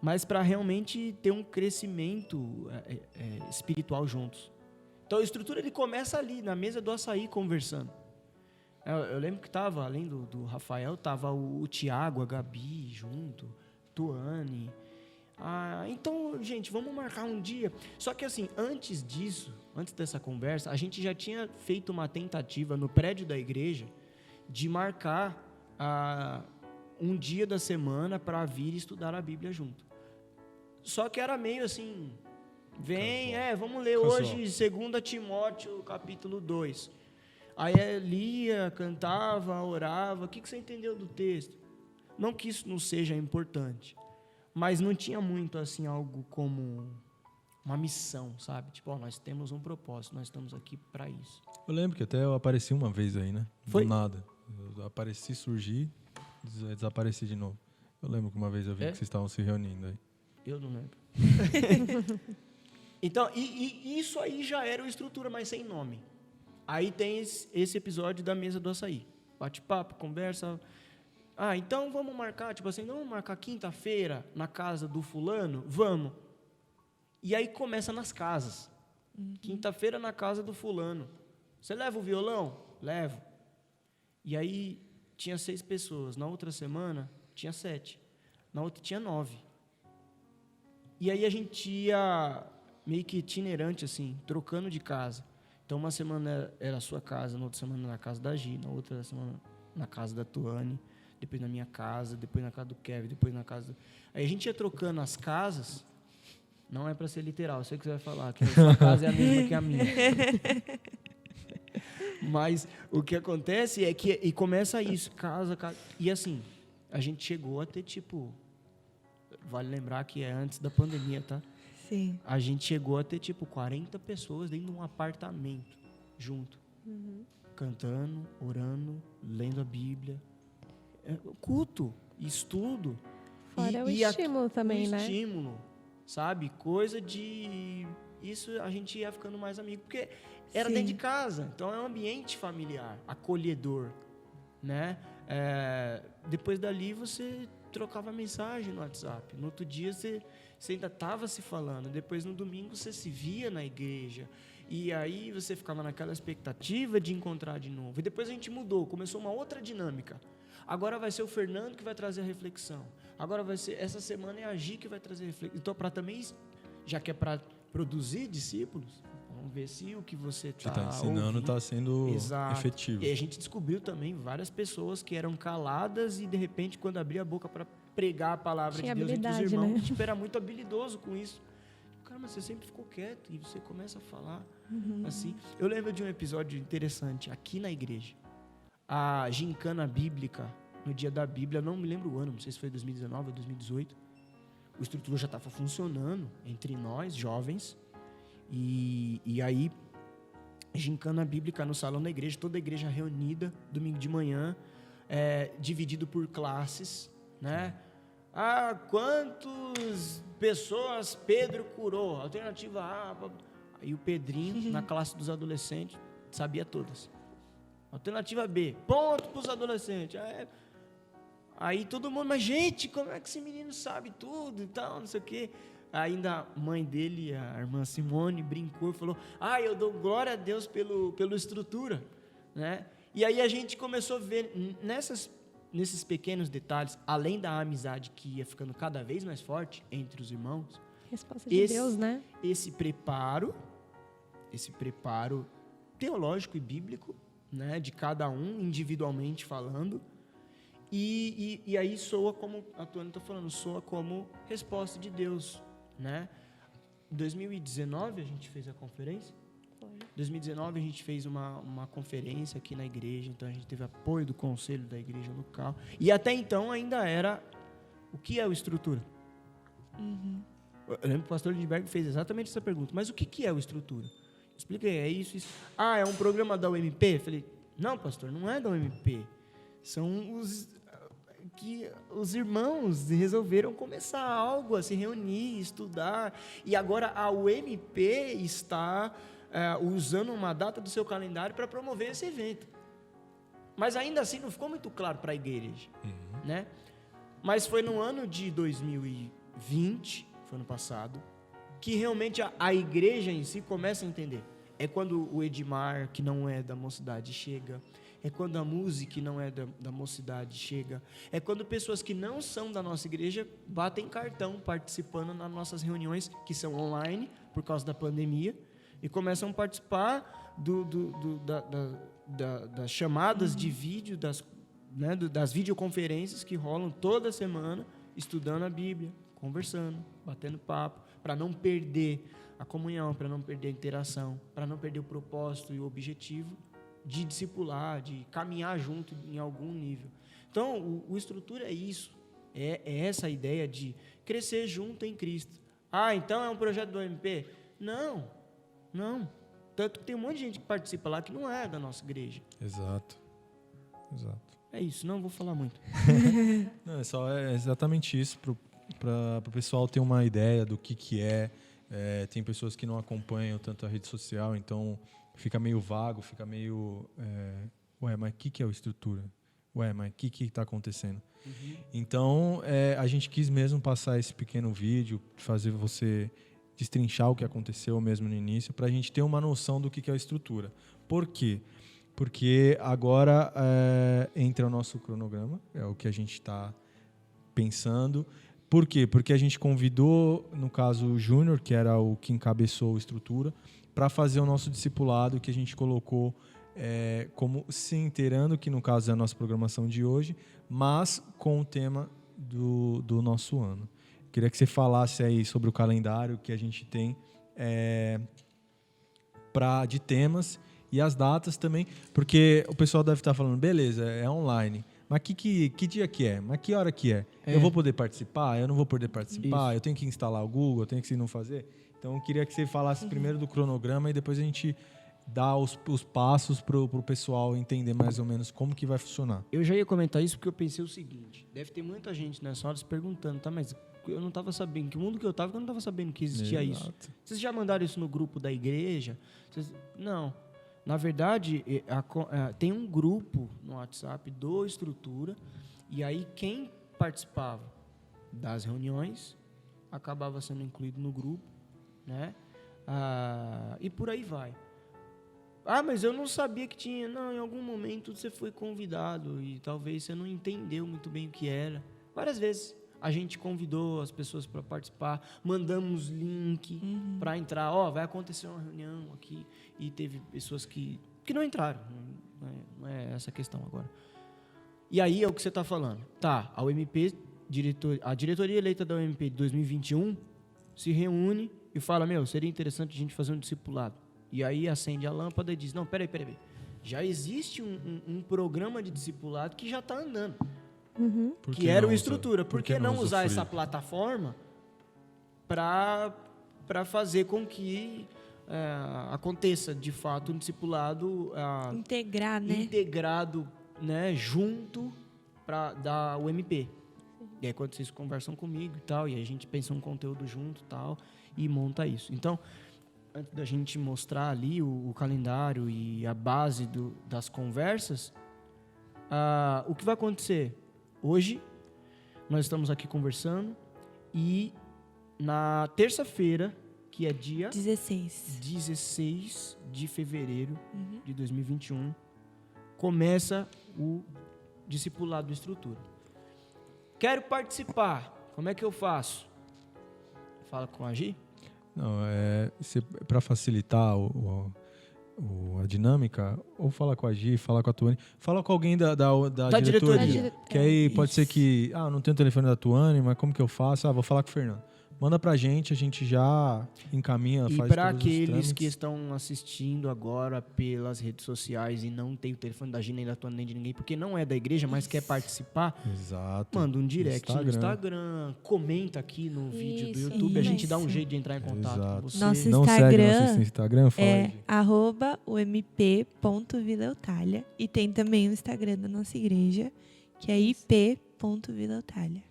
Mas para realmente ter um crescimento espiritual juntos. Então a estrutura ele começa ali, na mesa do açaí, conversando. Eu lembro que estava, além do Rafael, estava o Tiago, a Gabi junto, Tuane. Então, gente, vamos marcar um dia. Só que assim, antes dessa conversa, a gente já tinha feito uma tentativa no prédio da igreja de marcar um dia da semana para vir estudar a Bíblia junto. Só que era meio assim, vamos ler hoje 2 Timóteo capítulo 2. Aí lia, cantava, orava. O que você entendeu do texto? Não que isso não seja importante, mas não tinha muito assim algo como uma missão, sabe? Tipo, nós temos um propósito, nós estamos aqui para isso. Eu lembro que até eu apareci uma vez aí, né? Foi? Do nada. Eu apareci, surgi, desapareci de novo. Eu lembro que uma vez eu vi que vocês estavam se reunindo aí. Eu não lembro. Então, e isso aí já era uma estrutura, mas sem nome. Aí tem esse episódio da mesa do açaí. Bate-papo, conversa. Então vamos marcar, tipo assim, vamos marcar quinta-feira na casa do fulano? Vamos. E aí começa nas casas. Quinta-feira na casa do fulano. Você leva o violão? Levo. E aí tinha 6 pessoas. Na outra semana tinha 7. Na outra tinha 9. E aí a gente ia meio que itinerante, assim, trocando de casa. Então, uma semana era a sua casa, na outra semana na casa da Gi, na outra semana na casa da Tuane, depois na minha casa, depois na casa do Kevin, depois na casa... Aí a gente ia trocando as casas, não é para ser literal, eu sei que você vai falar, que a sua casa é a mesma que a minha. Mas o que acontece é que... E começa isso, casa... E assim, a gente chegou a ter, tipo... Vale lembrar que é antes da pandemia, tá? Sim. A gente chegou a ter, tipo, 40 pessoas dentro de um apartamento, junto. Cantando, orando, lendo a Bíblia. Culto, estudo. Fora o estímulo também, né? Estímulo, sabe? Coisa de... Isso a gente ia ficando mais amigo, porque era Sim. dentro de casa. Então, é um ambiente familiar, acolhedor, né? Depois dali, você trocava mensagem no WhatsApp. No outro dia, você ainda estava se falando. Depois, no domingo, você se via na igreja. E aí, você ficava naquela expectativa de encontrar de novo. E depois a gente mudou. Começou uma outra dinâmica. Agora vai ser o Fernando que vai trazer a reflexão. Agora vai ser... Essa semana é a Gi que vai trazer a reflexão. Então, para também... Já que é para produzir discípulos, vamos ver se o que você está ensinando está sendo efetivo. E a gente descobriu também várias pessoas que eram caladas e, de repente, quando abria a boca para pregar a palavra de Deus entre os irmãos, né? tipo, era muito habilidoso com isso. Cara, mas você sempre ficou quieto e você começa a falar assim. Eu lembro de um episódio interessante aqui na igreja. A gincana bíblica, no dia da Bíblia, não me lembro o ano, não sei se foi 2019 ou 2018. O estrutura já estava funcionando entre nós, jovens. E aí, gincana bíblica no salão da igreja, toda a igreja reunida, domingo de manhã, dividido por classes, né? Quantas pessoas Pedro curou? Alternativa A. Aí o Pedrinho, na classe dos adolescentes, sabia todas. Alternativa B, ponto para os adolescentes. Aí todo mundo, mas gente, como é que esse menino sabe tudo e tal, não sei o quê. Ainda a mãe dele, a irmã Simone, brincou e falou, eu dou glória a Deus pelo estrutura, né? E aí a gente começou a ver nesses pequenos detalhes, além da amizade que ia ficando cada vez mais forte entre os irmãos. Resposta de Deus, né? Esse preparo teológico e bíblico, né? De cada um, individualmente falando. E aí soa como, a Tuane está falando, soa como resposta de Deus, né? Em 2019 a gente fez a conferência. Foi. 2019 a gente fez uma conferência aqui na igreja, então a gente teve apoio do conselho da igreja local. E até então ainda era o que é o estrutura? Eu lembro que o pastor Lindbergh fez exatamente essa pergunta. Mas o que é o estrutura? Expliquei, é isso, isso. Ah, é um programa da UMP? Eu falei, não, pastor, não é da UMP. São os irmãos resolveram começar algo, a se reunir, estudar. E agora a UMP está usando uma data do seu calendário para promover esse evento. Mas ainda assim não ficou muito claro para a igreja. Né? Mas foi no ano de 2020, foi ano passado, que realmente a igreja em si começa a entender. É quando o Edmar, que não é da mocidade, chega. É quando a música, que não é da mocidade, chega. É quando pessoas que não são da nossa igreja batem cartão participando nas nossas reuniões, que são online, por causa da pandemia, e começam a participar das chamadas de vídeo, das videoconferências que rolam toda semana, estudando a Bíblia, conversando, batendo papo, para não perder a comunhão, para não perder a interação, para não perder o propósito e o objetivo de discipular, de caminhar junto em algum nível. Então, o estrutura é isso, é essa ideia de crescer junto em Cristo. Ah, então é um projeto do MP? Não. Tanto que tem um monte de gente que participa lá que não é da nossa igreja. Exato. É isso, não vou falar muito. Não, é exatamente isso, para o pessoal ter uma ideia do que é. Tem pessoas que não acompanham tanto a rede social, então fica meio vago, fica meio... mas o que é o estrutura? Mas o que está acontecendo? Então, a gente quis mesmo passar esse pequeno vídeo, fazer você destrinchar o que aconteceu mesmo no início, para a gente ter uma noção do que é a estrutura. Por quê? Porque agora entra o nosso cronograma, é o que a gente está pensando. Por quê? Porque a gente convidou, no caso, o Júnior, que era o que encabeçou a estrutura, para fazer o nosso discipulado, que a gente colocou como se inteirando, que no caso é a nossa programação de hoje, mas com o tema do nosso ano. Queria que você falasse aí sobre o calendário que a gente tem de temas e as datas também, porque o pessoal deve estar falando, beleza, é online, mas que dia que é? Mas que hora que é? Eu vou poder participar? Eu não vou poder participar? Isso. Eu tenho que instalar o Google? Eu tenho que não fazer? Então, eu queria que você falasse primeiro do cronograma e depois a gente dá os passos para o pessoal entender mais ou menos como que vai funcionar. Eu já ia comentar isso porque eu pensei o seguinte, deve ter muita gente nessa hora se perguntando, tá, mas eu não estava sabendo, que mundo que eu estava, eu não estava sabendo que existia isso. Vocês já mandaram isso no grupo da igreja? Não. Na verdade, tem um grupo no WhatsApp do Estrutura, e aí quem participava das reuniões acabava sendo incluído no grupo, né? E por aí vai. Ah, mas eu não sabia que tinha. Não, em algum momento você foi convidado e talvez você não entendeu muito bem o que era. Várias vezes a gente convidou as pessoas para participar, mandamos link para entrar. Vai acontecer uma reunião aqui. E teve pessoas que não entraram. Não é essa a questão agora. E aí é o que você está falando. Tá, a UMP, a diretoria eleita da UMP de 2021 se reúne e fala, seria interessante a gente fazer um discipulado. E aí acende a lâmpada e diz, não, peraí. Já existe um programa de discipulado que já está andando. Que era o Estrutura. Por que não usar essa plataforma para fazer com que aconteça, de fato, um discipulado integrado, né, junto da UMP. E aí, quando vocês conversam comigo e tal, e a gente pensa um conteúdo junto e tal, e monta isso. Então, antes da gente mostrar ali o calendário e a base das conversas, o que vai acontecer? Hoje, nós estamos aqui conversando e na terça-feira, que é dia 16 de fevereiro de 2021, começa o discipulado do Estrutura. Quero participar. Como é que eu faço? Fala com a Gi? Não, para facilitar a dinâmica, ou fala com a Gi, fala com a Tuane, fala com alguém da diretoria. Que aí pode ser que, não tenho o telefone da Tuane, mas como que eu faço? Vou falar com o Fernando. manda pra gente, a gente já encaminha, E faz para todos os aqueles trâmites. que estão assistindo agora pelas redes sociais e não tem o telefone da Gina nem da Tony nem de ninguém, porque não é da igreja, mas quer participar, Exato. manda um direct no Instagram, comenta aqui no vídeo do Isso, YouTube, a gente dá um isso. jeito de entrar em contato Exato. com você. Nosso Não Instagram segue nosso Instagram? Fala É aí. @ump.vilaeutália. E tem também o Instagram da nossa igreja, que é ip.vilaeutália.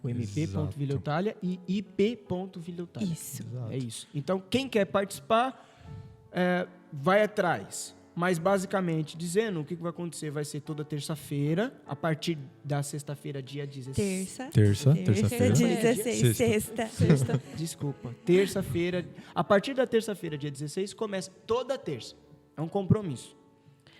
O mp.vilaeutália e ip.vilaeutália. Isso. Exato. É isso. Então, quem quer participar, vai atrás. Mas, basicamente, dizendo o que vai acontecer, vai ser toda terça-feira, a partir da sexta-feira, dia 16. Terça-feira. 16, sexta. Desculpa. Terça-feira. A partir da terça-feira, dia 16, começa toda terça. É um compromisso.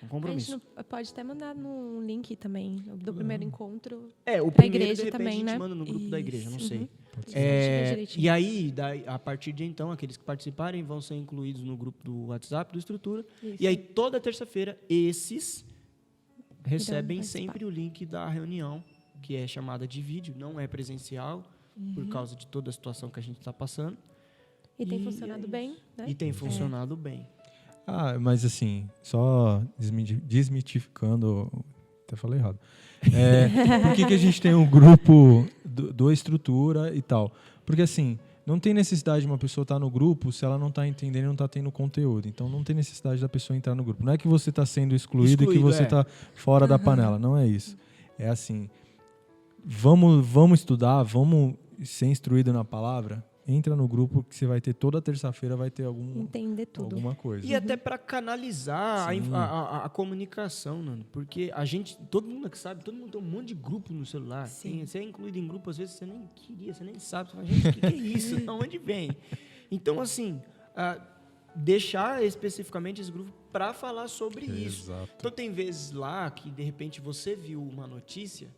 Um A gente compromisso. não, pode até mandar no link também do primeiro encontro. O pra primeiro, igreja de repente, também, a gente né? manda no grupo da igreja, não Isso. sei. A gente vê direitinho. E aí, a partir de então, aqueles que participarem vão ser incluídos no grupo do WhatsApp, do Estrutura. Isso. E aí, toda terça-feira, esses recebem participar. sempre o link da reunião, que é chamada de vídeo, não é presencial, por causa de toda a situação que a gente está passando. E tem E funcionado é bem, né? E tem funcionado bem. Ah, mas assim, só desmitificando, até falei errado. Por que a gente tem um grupo do Estrutura e tal? Porque assim, não tem necessidade de uma pessoa estar no grupo se ela não está entendendo e não está tendo conteúdo. Então não tem necessidade da pessoa entrar no grupo. Não é que você está sendo excluído e que você está fora da panela. Não é isso. É assim, vamos estudar, vamos ser instruído na palavra. Entra no grupo que você vai ter toda terça-feira, vai ter Entender tudo. alguma coisa. E até para canalizar Sim. a comunicação, Nando. Porque a gente, todo mundo que sabe, todo mundo tem um monte de grupo no celular. Sim. Você é incluído em grupo, às vezes você nem queria, você nem sabe. Você fala, gente, o que é isso? De onde vem? Então, assim, deixar especificamente esse grupo para falar sobre isso. Exato. Então, tem vezes lá que, de repente, você viu uma notícia,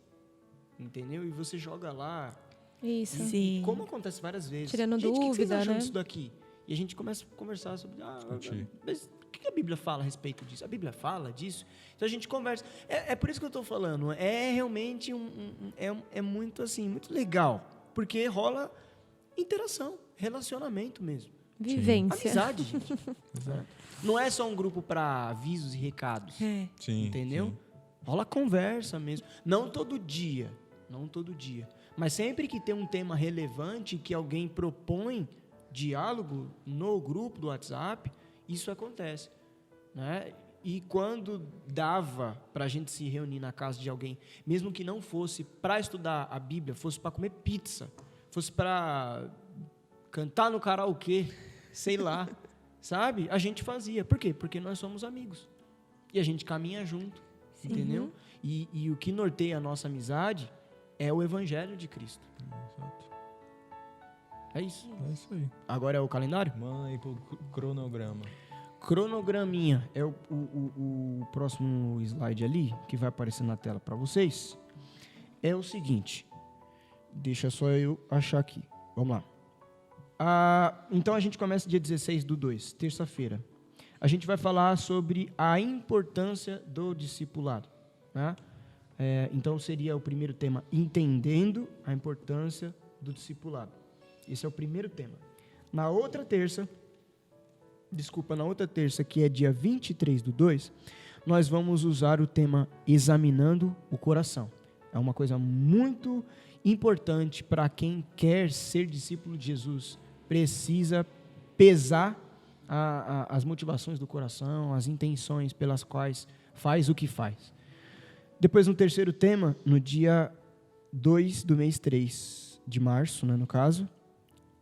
entendeu? E você joga lá. Isso. Sim. Como acontece várias vezes. Tirando gente, o que vocês dúvida, acham né? disso daqui? E a gente começa a conversar sobre... Discutir. Mas o que a Bíblia fala a respeito disso? A Bíblia fala disso? Então a gente conversa. É por isso que eu estou falando. É realmente é muito assim, muito legal. Porque rola interação, relacionamento mesmo. Vivência. Amizade, gente. Não é só um grupo para avisos e recados. Sim, Entendeu? sim. Rola conversa mesmo. Não todo dia. Mas sempre que tem um tema relevante que alguém propõe diálogo no grupo do WhatsApp, isso acontece, né? E quando dava para a gente se reunir na casa de alguém, mesmo que não fosse para estudar a Bíblia, fosse para comer pizza, fosse para cantar no karaokê, sei lá, sabe? A gente fazia. Por quê? Porque nós somos amigos. E a gente caminha junto, entendeu? E o que norteia a nossa amizade é o Evangelho de Cristo. Exato. É isso. É isso aí. Agora é o calendário? Manda aí pro cronograma. Cronograminha é o próximo slide ali, que vai aparecer na tela para vocês. É o seguinte. Deixa só eu achar aqui. Vamos lá. Então a gente começa dia 16/2, terça-feira. A gente vai falar sobre a importância do discipulado, né? Então seria o primeiro tema, entendendo a importância do discipulado. Esse é o primeiro tema. Na outra terça, que é dia 23/2, nós vamos usar o tema examinando o coração. É uma coisa muito importante para quem quer ser discípulo de Jesus. Precisa pesar as motivações do coração, as intenções pelas quais faz o que faz. Depois, no terceiro tema, no dia 2 do mês 3 de março, né, no caso,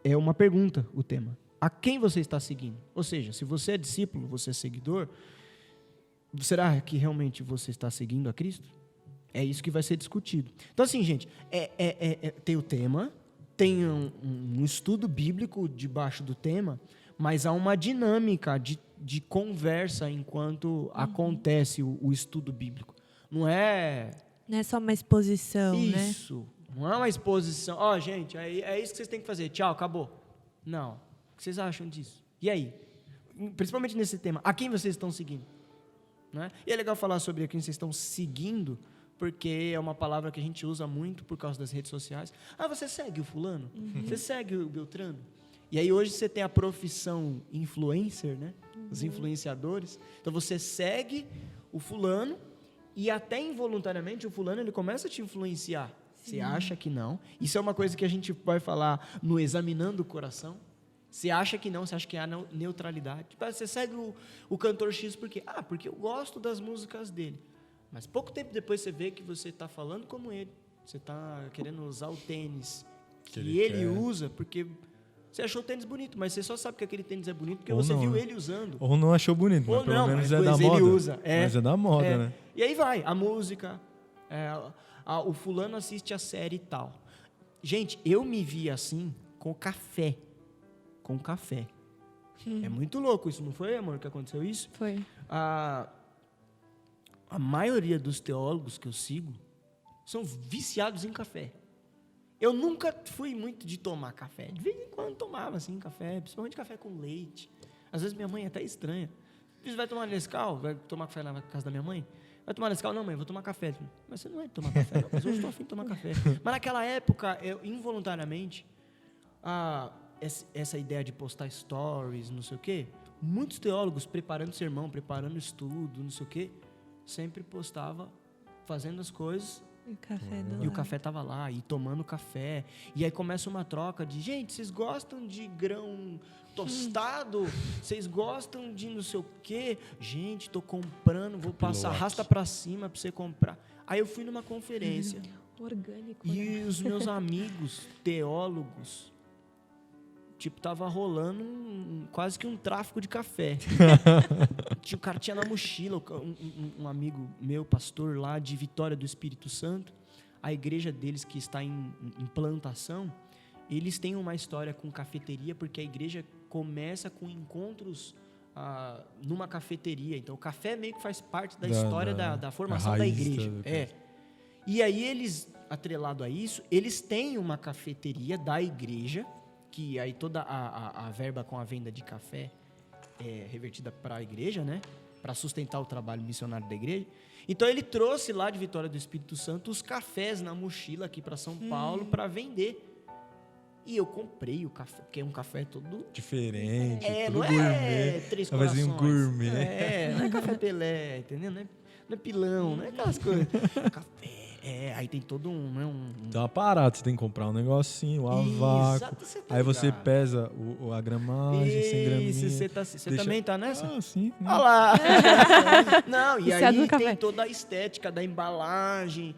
é uma pergunta o tema. A quem você está seguindo? Ou seja, se você é discípulo, você é seguidor, será que realmente você está seguindo a Cristo? É isso que vai ser discutido. Então, assim, gente, tem o tema, tem um estudo bíblico debaixo do tema, mas há uma dinâmica de conversa enquanto acontece o estudo bíblico. Não é só uma exposição, né? isso. Não é uma exposição. Ó, gente, é isso que vocês têm que fazer. Tchau, acabou. Não. O que vocês acham disso? E aí? Principalmente nesse tema. A quem vocês estão seguindo? Né? E é legal falar sobre a quem vocês estão seguindo, porque é uma palavra que a gente usa muito por causa das redes sociais. Ah, você segue o fulano? Você segue o Beltrano? E aí hoje você tem a profissão influencer, né? Os influenciadores. Então você segue o fulano e até involuntariamente o fulano ele começa a te influenciar. Você acha que não? Isso é uma coisa que a gente vai falar no Examinando o Coração. Você acha que não, você acha que há neutralidade. Tipo, você segue o cantor X por quê? Ah, porque eu gosto das músicas dele. Mas pouco tempo depois você vê que você está falando como ele. Você está querendo usar o tênis que ele usa, porque você achou o tênis bonito, mas você só sabe que aquele tênis é bonito porque você viu ele usando. Ou não achou bonito, mas pelo menos é da moda. Ele usa. Mas é da moda, né? E aí vai, a música, o fulano assiste a série e tal. Gente, eu me vi assim com café. Com café. É muito louco isso, não foi, amor, que aconteceu isso? Foi. A maioria dos teólogos que eu sigo são viciados em café. Eu nunca fui muito de tomar café. De vez em quando tomava, assim, café, principalmente café com leite. Às vezes minha mãe é até estranha. Você vai tomar Nescau? Vai tomar café na casa da minha mãe? Vai tomar Nescau? Não, mãe, vou tomar café. Mas você não vai tomar café, não. Mas hoje estou afim de tomar café. Mas naquela época, eu, involuntariamente, essa ideia de postar stories, não sei o quê, muitos teólogos preparando sermão, preparando estudo, não sei o quê, sempre postava fazendo as coisas e o café estava lá, e tomando café. E aí começa uma troca de, gente, vocês gostam de grão tostado? Vocês gostam de não sei o quê? Gente, tô comprando, vou passar, arrasta para cima para você comprar. Aí eu fui numa conferência. Orgânico. E os meus amigos teólogos, tipo, tava rolando quase que um tráfico de café. O cara tinha na mochila, um amigo meu, pastor lá de Vitória do Espírito Santo, a igreja deles que está em plantação, eles têm uma história com cafeteria, porque a igreja começa com encontros numa cafeteria. Então, o café meio que faz parte da história da formação da igreja. E aí, eles, atrelado a isso, eles têm uma cafeteria da igreja, que aí toda a verba com a venda de café é revertida para a igreja, né? Para sustentar o trabalho missionário da igreja. Então ele trouxe lá de Vitória do Espírito Santo os cafés na mochila aqui para São Paulo para vender. E eu comprei o café, porque é um café todo diferente, não gourmet. É três corações. Um gourmet. Não é café Pelé, entendeu? Não é pilão, não é aquelas coisas. Café. Aí tem todo Tem uma parada, você tem que comprar um negocinho, a vácuo. Aí você pesa a gramagem, 100 graminhas. Você também tá nessa? Ah, sim. Olha lá. Não, e aí tem toda a estética da embalagem.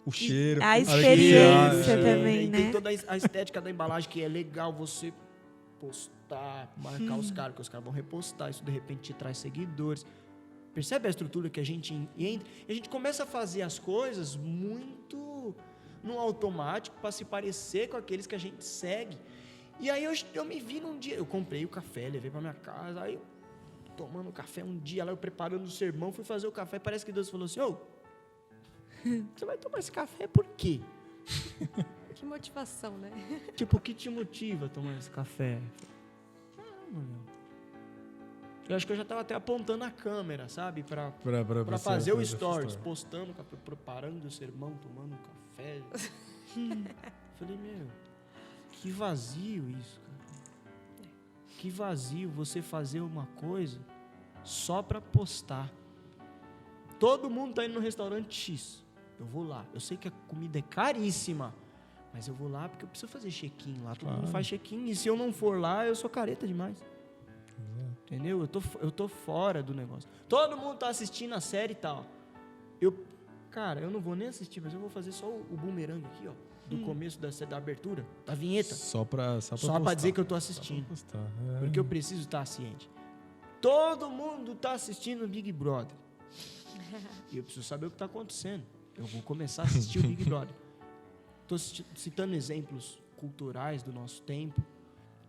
O cheiro. A experiência também, né? Tem toda a estética da embalagem, que é legal você postar, marcar os caras, que os caras vão repostar. Isso, de repente, te traz seguidores. Percebe a estrutura que a gente entra? E a gente começa a fazer as coisas muito no automático para se parecer com aqueles que a gente segue. E aí eu me vi num dia, eu comprei o café, levei para minha casa, aí eu, tomando café um dia, lá eu preparando o sermão, fui fazer o café, parece que Deus falou assim, você vai tomar esse café por quê? Que motivação, né? Tipo, o que te motiva a tomar esse café? Eu acho que eu já estava até apontando a câmera, sabe? Para fazer o stories, postando, preparando o sermão, tomando um café. Falei, que vazio isso, cara. Que vazio você fazer uma coisa só para postar. Todo mundo tá indo no restaurante X. Eu vou lá. Eu sei que a comida é caríssima, mas eu vou lá porque eu preciso fazer check-in lá. Todo mundo faz check-in. E se eu não for lá, eu sou careta demais. Entendeu? Eu tô fora do negócio. Todo mundo tá assistindo a série e tal. Cara, eu não vou nem assistir, mas eu vou fazer só o boomerang aqui, ó. Do começo da abertura, da vinheta. Só pra dizer que eu tô assistindo. Porque eu preciso estar ciente. Todo mundo tá assistindo o Big Brother. E eu preciso saber o que tá acontecendo. Eu vou começar a assistir o Big Brother. Tô citando exemplos culturais do nosso tempo.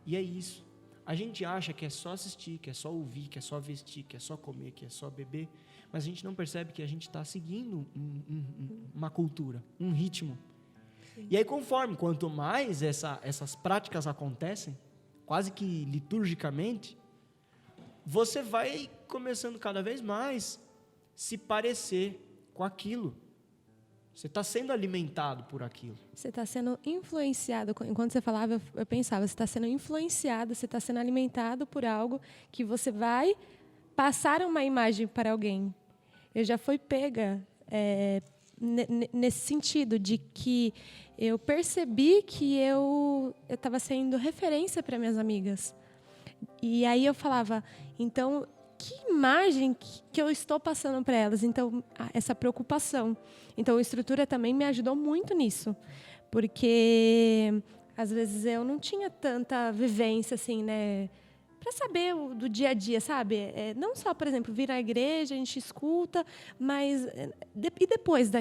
E é isso. A gente acha que é só assistir, que é só ouvir, que é só vestir, que é só comer, que é só beber, mas a gente não percebe que a gente está seguindo uma cultura, um ritmo. Sim. E aí, quanto mais essas práticas acontecem, quase que liturgicamente, você vai começando cada vez mais se parecer com aquilo. Você está sendo alimentado por aquilo. Você está sendo influenciado. Enquanto você falava, eu pensava, você está sendo influenciado, você está sendo alimentado por algo que você vai passar uma imagem para alguém. Eu já fui pega nesse sentido de que eu percebi que eu estava sendo referência para minhas amigas. E aí eu falava, então, que imagem que eu estou passando para elas? Então, essa preocupação. Então, a estrutura também me ajudou muito nisso. Porque, às vezes, eu não tinha tanta vivência, assim, né? Para saber do dia a dia, sabe? Não só, por exemplo, vir à igreja, a gente escuta, mas e depois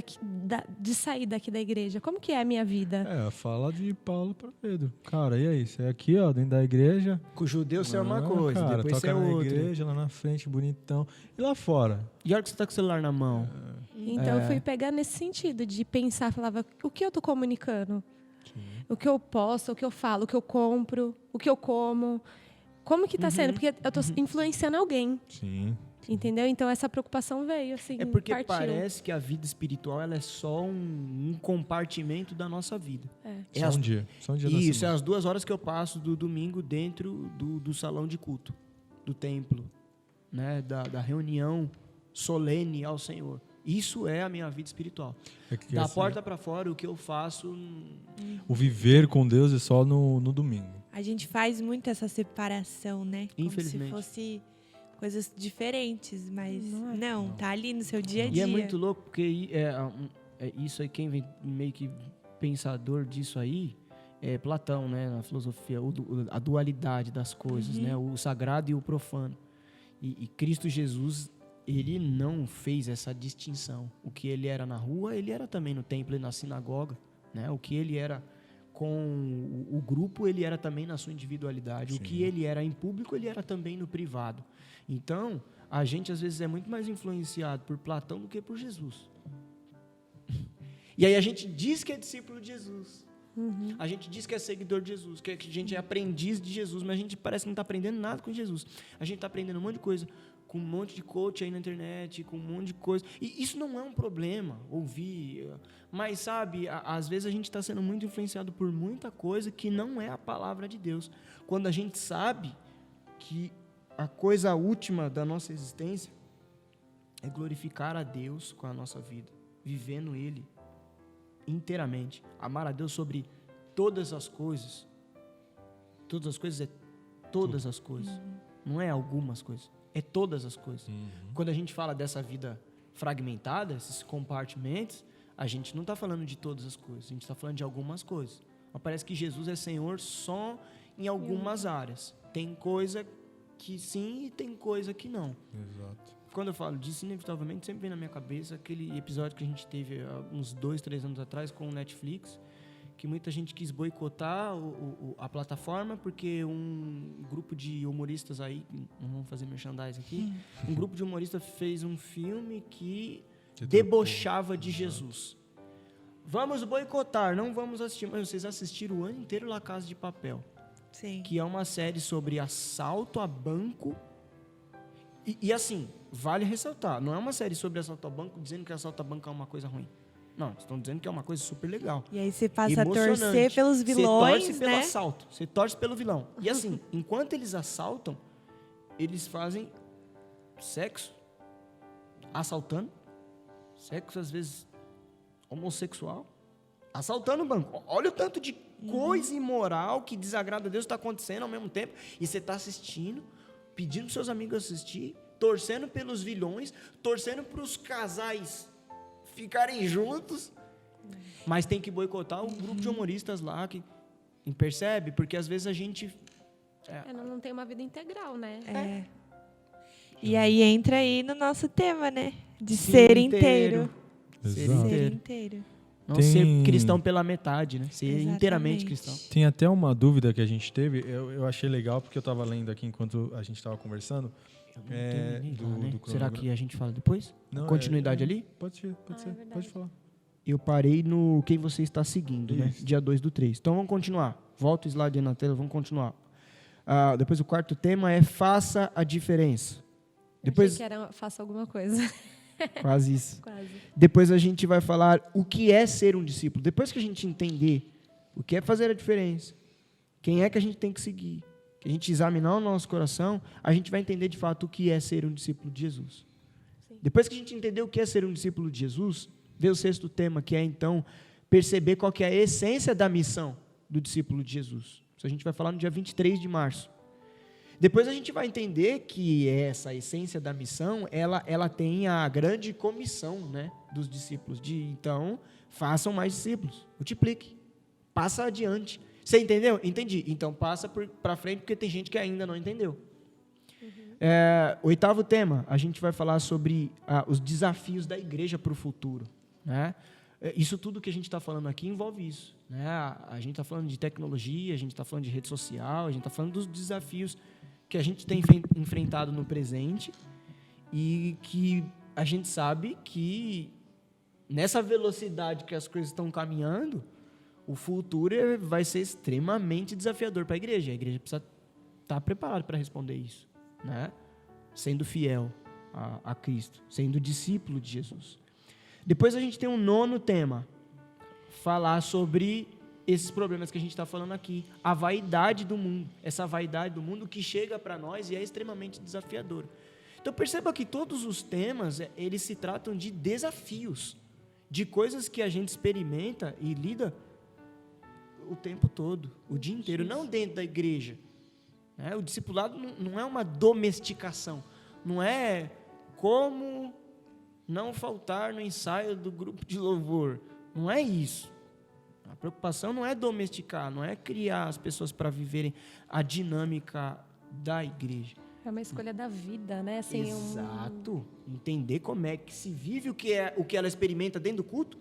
de sair daqui da igreja? Como que é a minha vida? A fala de Paulo para Pedro. Cara, e aí? Você é aqui, ó, dentro da igreja. Com o judeu você é uma coisa, cara, depois você toca é na outra. igreja, lá na frente, bonitão. E lá fora? E a hora que você está com o celular na mão? Então, eu fui pegar nesse sentido de pensar, falava, o que eu estou comunicando? Sim. O que eu posto, o que eu falo, o que eu compro, o que eu como... Como que está sendo? Porque eu estou influenciando alguém. Sim. Entendeu? Então, essa preocupação veio, assim, É porque partiu. parece que a vida espiritual ela é só um compartimento da nossa vida. Só um dia. Só um dia da Isso, é semana. as 2 horas que eu passo do domingo dentro do salão de culto, do templo, né? da reunião solene ao Senhor. Isso é a minha vida espiritual. Da porta para fora, o que eu faço... O viver com Deus é só no domingo. A gente faz muito essa separação, né? Como Infelizmente. se fosse coisas diferentes, mas não, tá ali no seu dia a dia. E é muito louco, porque isso aí, quem vem meio que pensador disso aí, é Platão, né? Na filosofia, a dualidade das coisas, né? O sagrado e o profano. E Cristo Jesus, ele não fez essa distinção. O que ele era na rua, ele era também no templo e na sinagoga, né? O que ele era com o grupo, ele era também na sua individualidade. Sim. O que ele era em público, ele era também no privado. Então, a gente às vezes é muito mais influenciado por Platão do que por Jesus. E aí a gente diz que é discípulo de Jesus. A gente diz que é seguidor de Jesus, que a gente é aprendiz de Jesus, mas a gente parece que não está aprendendo nada com Jesus. A gente está aprendendo um monte de coisa, com um monte de coach aí na internet, com um monte de coisa. E isso não é um problema, ouvir. Mas, sabe, às vezes a gente está sendo muito influenciado por muita coisa que não é a palavra de Deus. Quando a gente sabe que a coisa última da nossa existência é glorificar a Deus com a nossa vida, vivendo Ele inteiramente. Amar a Deus sobre todas as coisas. Todas as coisas é todas as coisas. Não é algumas coisas. É todas as coisas. Quando a gente fala dessa vida fragmentada, esses compartimentos, a gente não está falando de todas as coisas, a gente está falando de algumas coisas. Mas parece que Jesus é Senhor só em algumas áreas. Tem coisa que sim e tem coisa que não. Exato. Quando eu falo disso, inevitavelmente sempre vem na minha cabeça aquele episódio que a gente teve há uns 2, 3 anos atrás com o Netflix, que muita gente quis boicotar a plataforma porque um grupo de humoristas aí, não vamos fazer merchandising aqui, um grupo de humoristas fez um filme que debochava de Jesus. Vamos boicotar, não vamos assistir. Mas vocês assistiram o ano inteiro La Casa de Papel. Sim. Que é uma série sobre assalto a banco. E assim, vale ressaltar, não é uma série sobre assalto a banco dizendo que assalto a banco é uma coisa ruim. Não, estão dizendo que é uma coisa super legal. E aí você passa a torcer pelos vilões, você torce pelo assalto, você torce pelo vilão. E assim, enquanto eles assaltam, eles fazem sexo, assaltando, sexo às vezes homossexual, assaltando o banco. Olha o tanto de coisa imoral que desagrada a Deus está acontecendo ao mesmo tempo. E você está assistindo, pedindo seus amigos assistir, torcendo pelos vilões, torcendo para os casais ficarem juntos, mas tem que boicotar o grupo de humoristas lá, que percebe? Porque às vezes a gente... não tem uma vida integral, né? E aí entra aí no nosso tema, né? De ser inteiro. Ser inteiro. Não ser cristão pela metade, né? Ser inteiramente cristão. Tem até uma dúvida que a gente teve, eu achei legal, porque eu estava lendo aqui enquanto a gente estava conversando. Do Será que a gente fala depois? Não, continuidade ali? Pode ser, pode falar. Eu parei no quem você está seguindo, né? Dia 2/3. Então vamos continuar. Volta o slide aí na tela, vamos continuar. Depois o quarto tema é faça a diferença. Depois achei que era faça alguma coisa. Quase isso. Quase. Depois a gente vai falar o que é ser um discípulo. Depois que a gente entender o que é fazer a diferença, quem é que a gente tem que seguir, que a gente examinar o nosso coração, a gente vai entender de fato o que é ser um discípulo de Jesus. Sim. Depois que a gente entender o que é ser um discípulo de Jesus, vê o 6º tema, que é então perceber qual que é a essência da missão do discípulo de Jesus. Isso a gente vai falar no dia 23 de março. Depois a gente vai entender que essa essência da missão, ela tem a grande comissão, né, dos discípulos, de então, façam mais discípulos, multiplique, passa adiante. Você entendeu? Entendi. Então passa para frente, porque tem gente que ainda não entendeu. 8º tema, a gente vai falar sobre os desafios da igreja para o futuro, né? Isso tudo que a gente está falando aqui envolve isso, né? A gente está falando de tecnologia, a gente está falando de rede social, a gente está falando dos desafios que a gente tem enfrentado no presente e que a gente sabe que nessa velocidade que as coisas estão caminhando, o futuro vai ser extremamente desafiador para a igreja. A igreja precisa estar preparada para responder isso, né? Sendo fiel a Cristo, sendo discípulo de Jesus. Depois a gente tem um 9º tema, falar sobre esses problemas que a gente está falando aqui, a vaidade do mundo, essa vaidade do mundo que chega para nós e é extremamente desafiadora. Então perceba que todos os temas, eles se tratam de desafios, de coisas que a gente experimenta e lida o tempo todo, o dia inteiro, não dentro da igreja. O discipulado não é uma domesticação, não é como não faltar no ensaio do grupo de louvor, não é isso. A preocupação não é domesticar, não é criar as pessoas para viverem a dinâmica da igreja. É uma escolha da vida, né? Assim, Exato. Entender como é que se vive o que ela experimenta dentro do culto,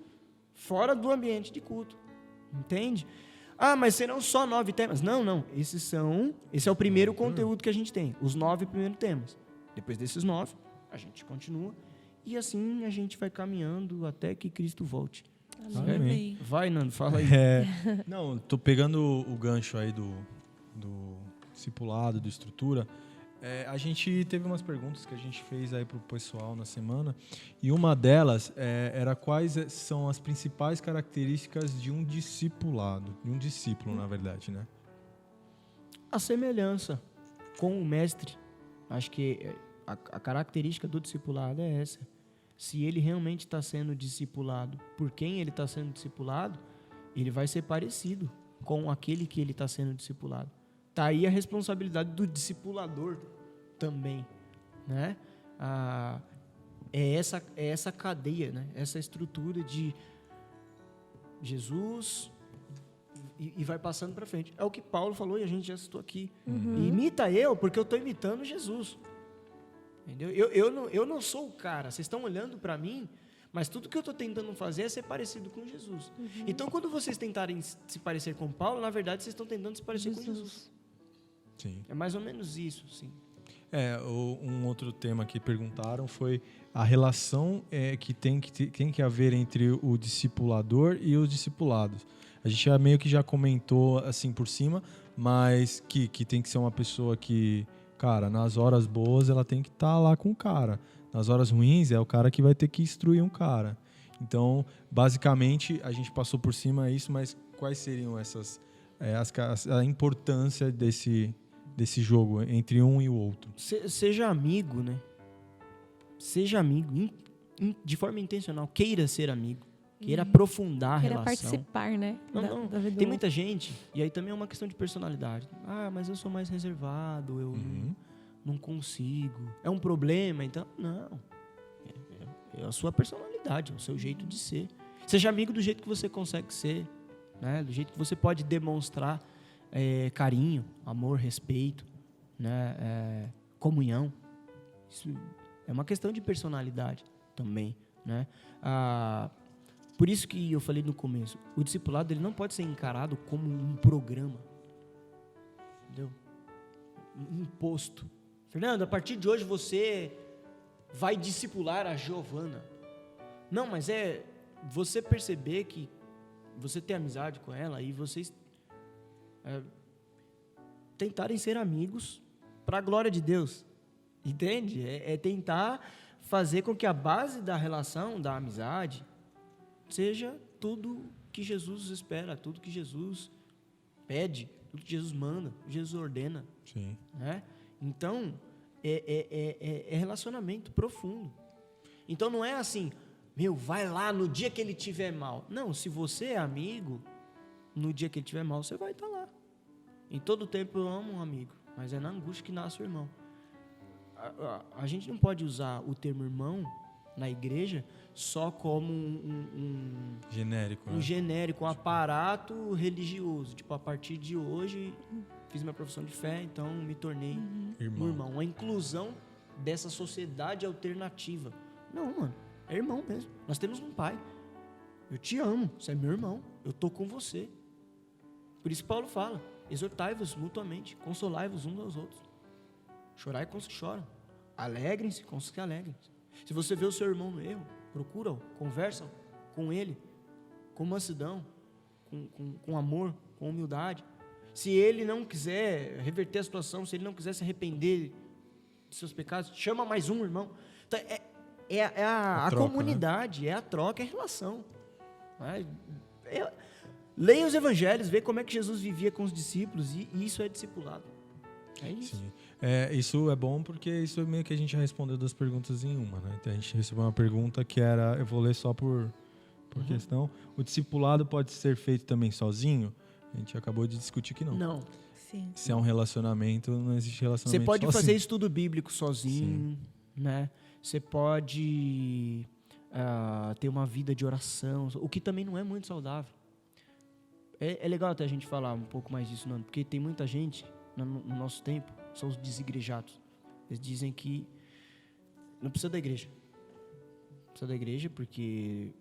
fora do ambiente de culto. Entende? Mas serão só 9 temas. Não. Esse é o primeiro conteúdo que a gente tem. Os 9 primeiros temas. Depois desses 9, a gente continua. E assim a gente vai caminhando até que Cristo volte. Amém. Vai, Nando, fala aí. Não, tô pegando o gancho aí do discipulado, do estrutura. A gente teve umas perguntas que a gente fez aí pro pessoal na semana, e uma delas era quais são as principais características de um discipulado, de um discípulo, na verdade, né? A semelhança com o mestre. Acho que a característica do discipulado é essa. Se ele realmente está sendo discipulado por quem ele está sendo discipulado, ele vai ser parecido com aquele que ele está sendo discipulado. Está aí a responsabilidade do discipulador também, né? É essa cadeia, né? Essa estrutura de Jesus e vai passando para frente. É o que Paulo falou e a gente já citou aqui. Imita eu, porque eu estou imitando Jesus. Entendeu? Eu não sou o cara, vocês estão olhando para mim, mas tudo que eu estou tentando fazer é ser parecido com Jesus. Então, quando vocês tentarem se parecer com Paulo, na verdade, vocês estão tentando se parecer com Jesus. Sim. É mais ou menos isso, sim. Um outro tema que perguntaram foi a relação que tem que haver entre o discipulador e os discipulados. A gente meio que já comentou assim por cima, mas que tem que ser uma pessoa que, cara, nas horas boas ela tem que estar lá com o cara. Nas horas ruins é o cara que vai ter que instruir um cara. Então, basicamente, a gente passou por cima isso, mas quais seriam a importância desse jogo entre um e o outro? Seja amigo, né? Seja amigo, de forma intencional. Queira ser amigo. Queira aprofundar a relação. Queira participar, né? Não. Tem muita gente, e aí também é uma questão de personalidade. Mas eu sou mais reservado, eu não consigo. É um problema, então... Não. É a sua personalidade, é o seu jeito de ser. Seja amigo do jeito que você consegue ser, né? Do jeito que você pode demonstrar carinho, amor, respeito, né? Comunhão. Isso é uma questão de personalidade também, né? Por isso que eu falei no começo, o discipulado ele não pode ser encarado como um programa, entendeu? Um imposto. Fernando, a partir de hoje você vai discipular a Giovana. Não, mas você perceber que você tem amizade com ela e vocês tentarem ser amigos para a glória de Deus. Entende? É tentar fazer com que a base da relação, da amizade, seja tudo que Jesus espera, tudo que Jesus pede, tudo que Jesus manda, tudo que Jesus ordena. Sim. Né? Então, é relacionamento profundo. Então, não é assim, vai lá no dia que ele tiver mal. Não, se você é amigo, no dia que ele tiver mal, você vai estar lá. Em todo tempo eu amo um amigo, mas é na angústia que nasce o irmão. A gente não pode usar o termo irmão na igreja só como um Genérico. um genérico, um aparato religioso. Tipo, a partir de hoje fiz minha profissão de fé, então me tornei um irmão. Uma inclusão dessa sociedade alternativa. Não, mano, é irmão mesmo. Nós temos um pai. Eu te amo, você é meu irmão. Eu tô com você. Por isso que Paulo fala: exortai-vos mutuamente, consolai-vos uns aos outros. Chorai com os que choram. Alegrem-se com os que alegram. Se você vê o seu irmão no erro, procura-o, conversa com ele, com mansidão, com amor, com humildade. Se ele não quiser reverter a situação, se ele não quiser se arrepender de seus pecados, chama mais um irmão. Então, a troca, comunidade, né? É a troca, é a relação. Leia os evangelhos, vê como é que Jesus vivia com os discípulos, e isso é discipulado. É isso. Sim. Isso é bom porque isso é meio que a gente já respondeu 2 perguntas em uma, né? Então a gente recebeu uma pergunta que era, eu vou ler só por questão: o discipulado pode ser feito também sozinho? A gente acabou de discutir que não. Não. Sim. Se é um relacionamento, não existe relacionamento Você pode sozinho. fazer estudo bíblico sozinho, né? Você pode ter uma vida de oração, o que também não é muito saudável. É legal até a gente falar um pouco mais disso, não, porque tem muita gente no nosso tempo, são os desigrejados. Eles dizem que não precisa da igreja. Não precisa da igreja porque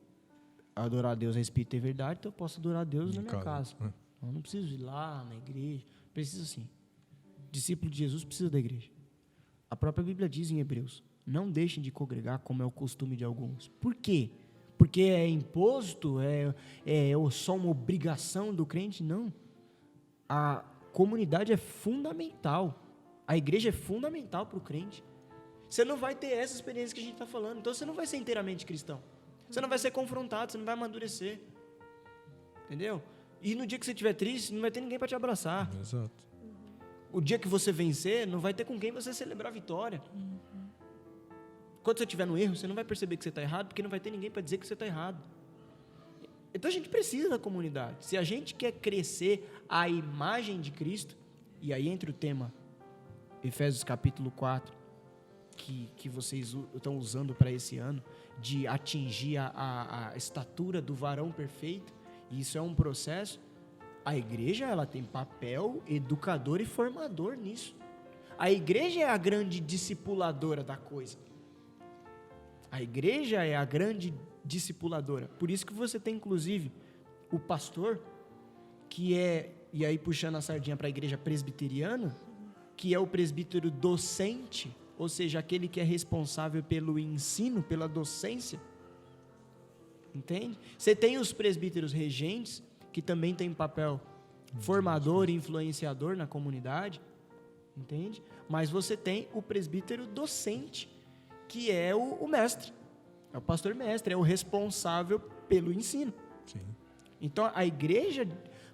adorar a Deus é espírito e verdade, então eu posso adorar a Deus na minha casa. Eu não preciso ir lá na igreja. Precisa sim. Discípulo de Jesus precisa da igreja. A própria Bíblia diz em Hebreus: não deixem de congregar como é o costume de alguns. Por quê? Porque é imposto? É só uma obrigação do crente? Não. A comunidade é fundamental. A igreja é fundamental para o crente. Você não vai ter essa experiência que a gente está falando. Então você não vai ser inteiramente cristão. Você não vai ser confrontado, você não vai amadurecer. Entendeu? E no dia que você estiver triste, não vai ter ninguém para te abraçar. Exato. O dia que você vencer, não vai ter com quem você celebrar a vitória. Quando você estiver no erro, você não vai perceber que você está errado, porque não vai ter ninguém para dizer que você está errado. Então a gente precisa da comunidade. Se a gente quer crescer à imagem de Cristo, e aí entra o tema Efésios capítulo 4, que vocês estão usando para esse ano, de atingir a estatura do varão perfeito, e isso é um processo. A igreja, ela tem papel educador e formador nisso. A igreja é a grande discipuladora da coisa. A igreja é a grande discipuladora. Por isso que você tem, inclusive, o pastor, que é, e aí puxando a sardinha para a igreja presbiteriana, que é o presbítero docente, ou seja, aquele que é responsável pelo ensino, pela docência. Entende? Você tem os presbíteros regentes, que também tem papel formador e influenciador na comunidade. Entende? Mas você tem o presbítero docente, que é o mestre. É o pastor mestre, é o responsável pelo ensino. Sim. Então, a igreja,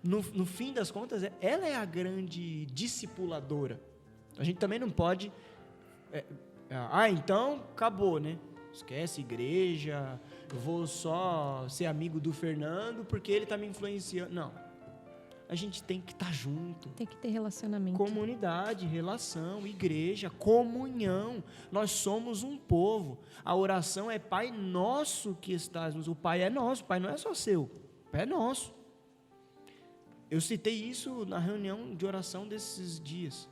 no fim das contas, ela é a grande discipuladora. A gente também não pode... então, acabou, né? Esquece igreja, eu vou só ser amigo do Fernando porque ele está me influenciando. Não. A gente tem que estar junto. Tem que ter relacionamento. Comunidade, relação, igreja, comunhão. Nós somos um povo. A oração é Pai nosso que estás nos... O Pai é nosso, o Pai não é só seu. O Pai é nosso. Eu citei isso na reunião de oração desses dias.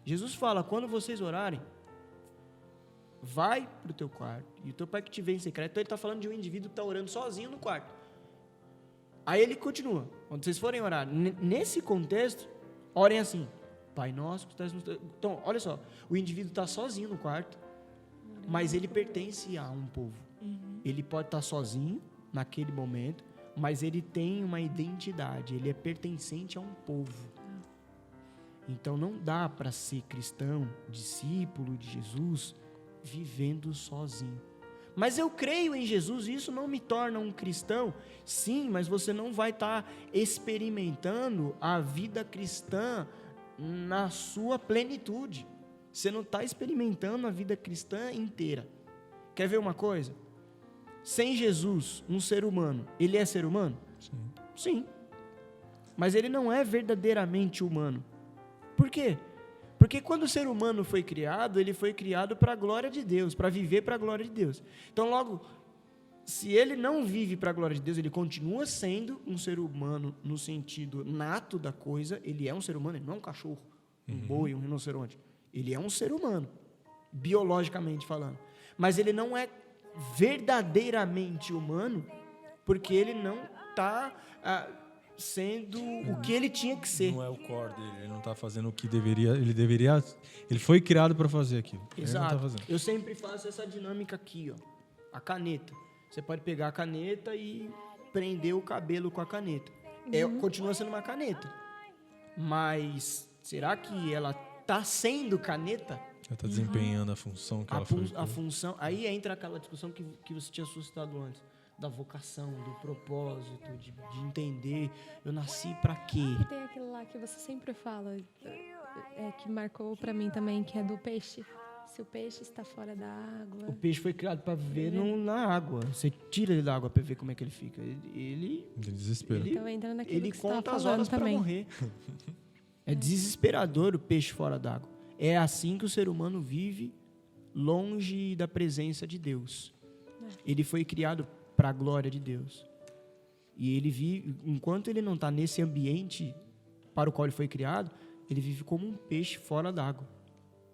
Jesus fala, quando vocês orarem, vai para o teu quarto, e o teu pai que te vê em secreto. Então ele está falando de um indivíduo que está orando sozinho no quarto. Aí ele continua, quando vocês forem orar, nesse contexto, orem assim, Pai nosso que estás no... Então, olha só, o indivíduo está sozinho no quarto, mas ele pertence a um povo. Ele pode estar sozinho naquele momento, mas ele tem uma identidade, ele é pertencente a um povo. Então não dá para ser cristão, discípulo de Jesus, vivendo sozinho. Mas eu creio em Jesus e isso não me torna um cristão. Sim, mas você não vai estar experimentando a vida cristã na sua plenitude. Você não está experimentando a vida cristã inteira. Quer ver uma coisa? Sem Jesus, um ser humano, ele é ser humano? Sim. Sim. Mas ele não é verdadeiramente humano. Por quê? Porque quando o ser humano foi criado, ele foi criado para a glória de Deus, para viver para a glória de Deus. Então, logo, se ele não vive para a glória de Deus, ele continua sendo um ser humano no sentido nato da coisa. Ele é um ser humano, ele não é um cachorro, um boi, um rinoceronte. Ele é um ser humano, biologicamente falando. Mas ele não é verdadeiramente humano, porque ele não está sendo o que ele tinha que ser. Não é o core dele, ele não está fazendo o que deveria. Ele foi criado para fazer aquilo. Exato. Ele não tá fazendo. Eu sempre faço essa dinâmica aqui, ó. A caneta. Você pode pegar a caneta e prender o cabelo com a caneta. Continua sendo uma caneta. Mas será que ela está sendo caneta? Ela está desempenhando a função que ela foi. A função. Aí entra aquela discussão que você tinha suscitado antes. Da vocação, do propósito, de entender, eu nasci pra quê? E tem aquilo lá que você sempre fala, que marcou pra mim também, que é do peixe. Se o peixe está fora da água... O peixe foi criado pra viver na água. Você tira ele da água pra ver como é que ele fica. Ele desespero. Então entra naquilo ele que você estava conta as falando horas também. pra morrer. É desesperador o peixe fora d'água. É assim que o ser humano vive longe da presença de Deus. Ele foi criado para a glória de Deus. E ele vive, enquanto ele não está nesse ambiente para o qual ele foi criado, ele vive como um peixe fora d'água.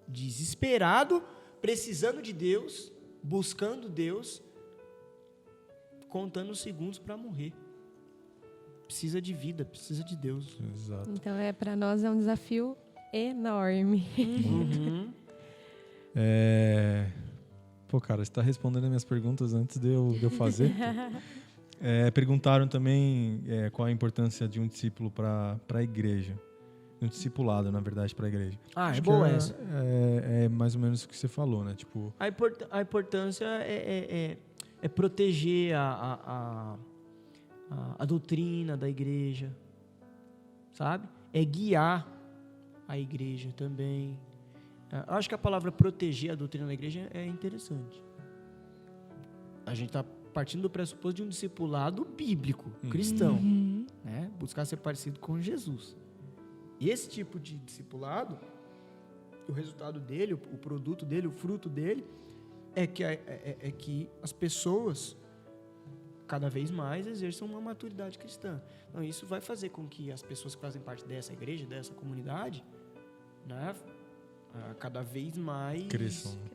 Desesperado, precisando de Deus, buscando Deus, contando os segundos para morrer. Precisa de vida, precisa de Deus. Exato. Então, para nós é um desafio enorme. Uhum. Pô, cara, você está respondendo as minhas perguntas antes de eu fazer. Perguntaram também qual a importância de um discípulo para a igreja. Um discipulado, na verdade, para a igreja. É boa essa. É mais ou menos o que você falou, né? Tipo, a importância é proteger a doutrina da igreja, sabe? É guiar a igreja também. Eu acho que a palavra proteger a doutrina da igreja é interessante. A gente está partindo do pressuposto de um discipulado bíblico, cristão, né? Buscar ser parecido com Jesus. E esse tipo de discipulado, o resultado dele, o produto dele, o fruto dele, é que as pessoas cada vez mais exerçam uma maturidade cristã. Então, isso vai fazer com que as pessoas que fazem parte dessa igreja, dessa comunidade, né, cada vez mais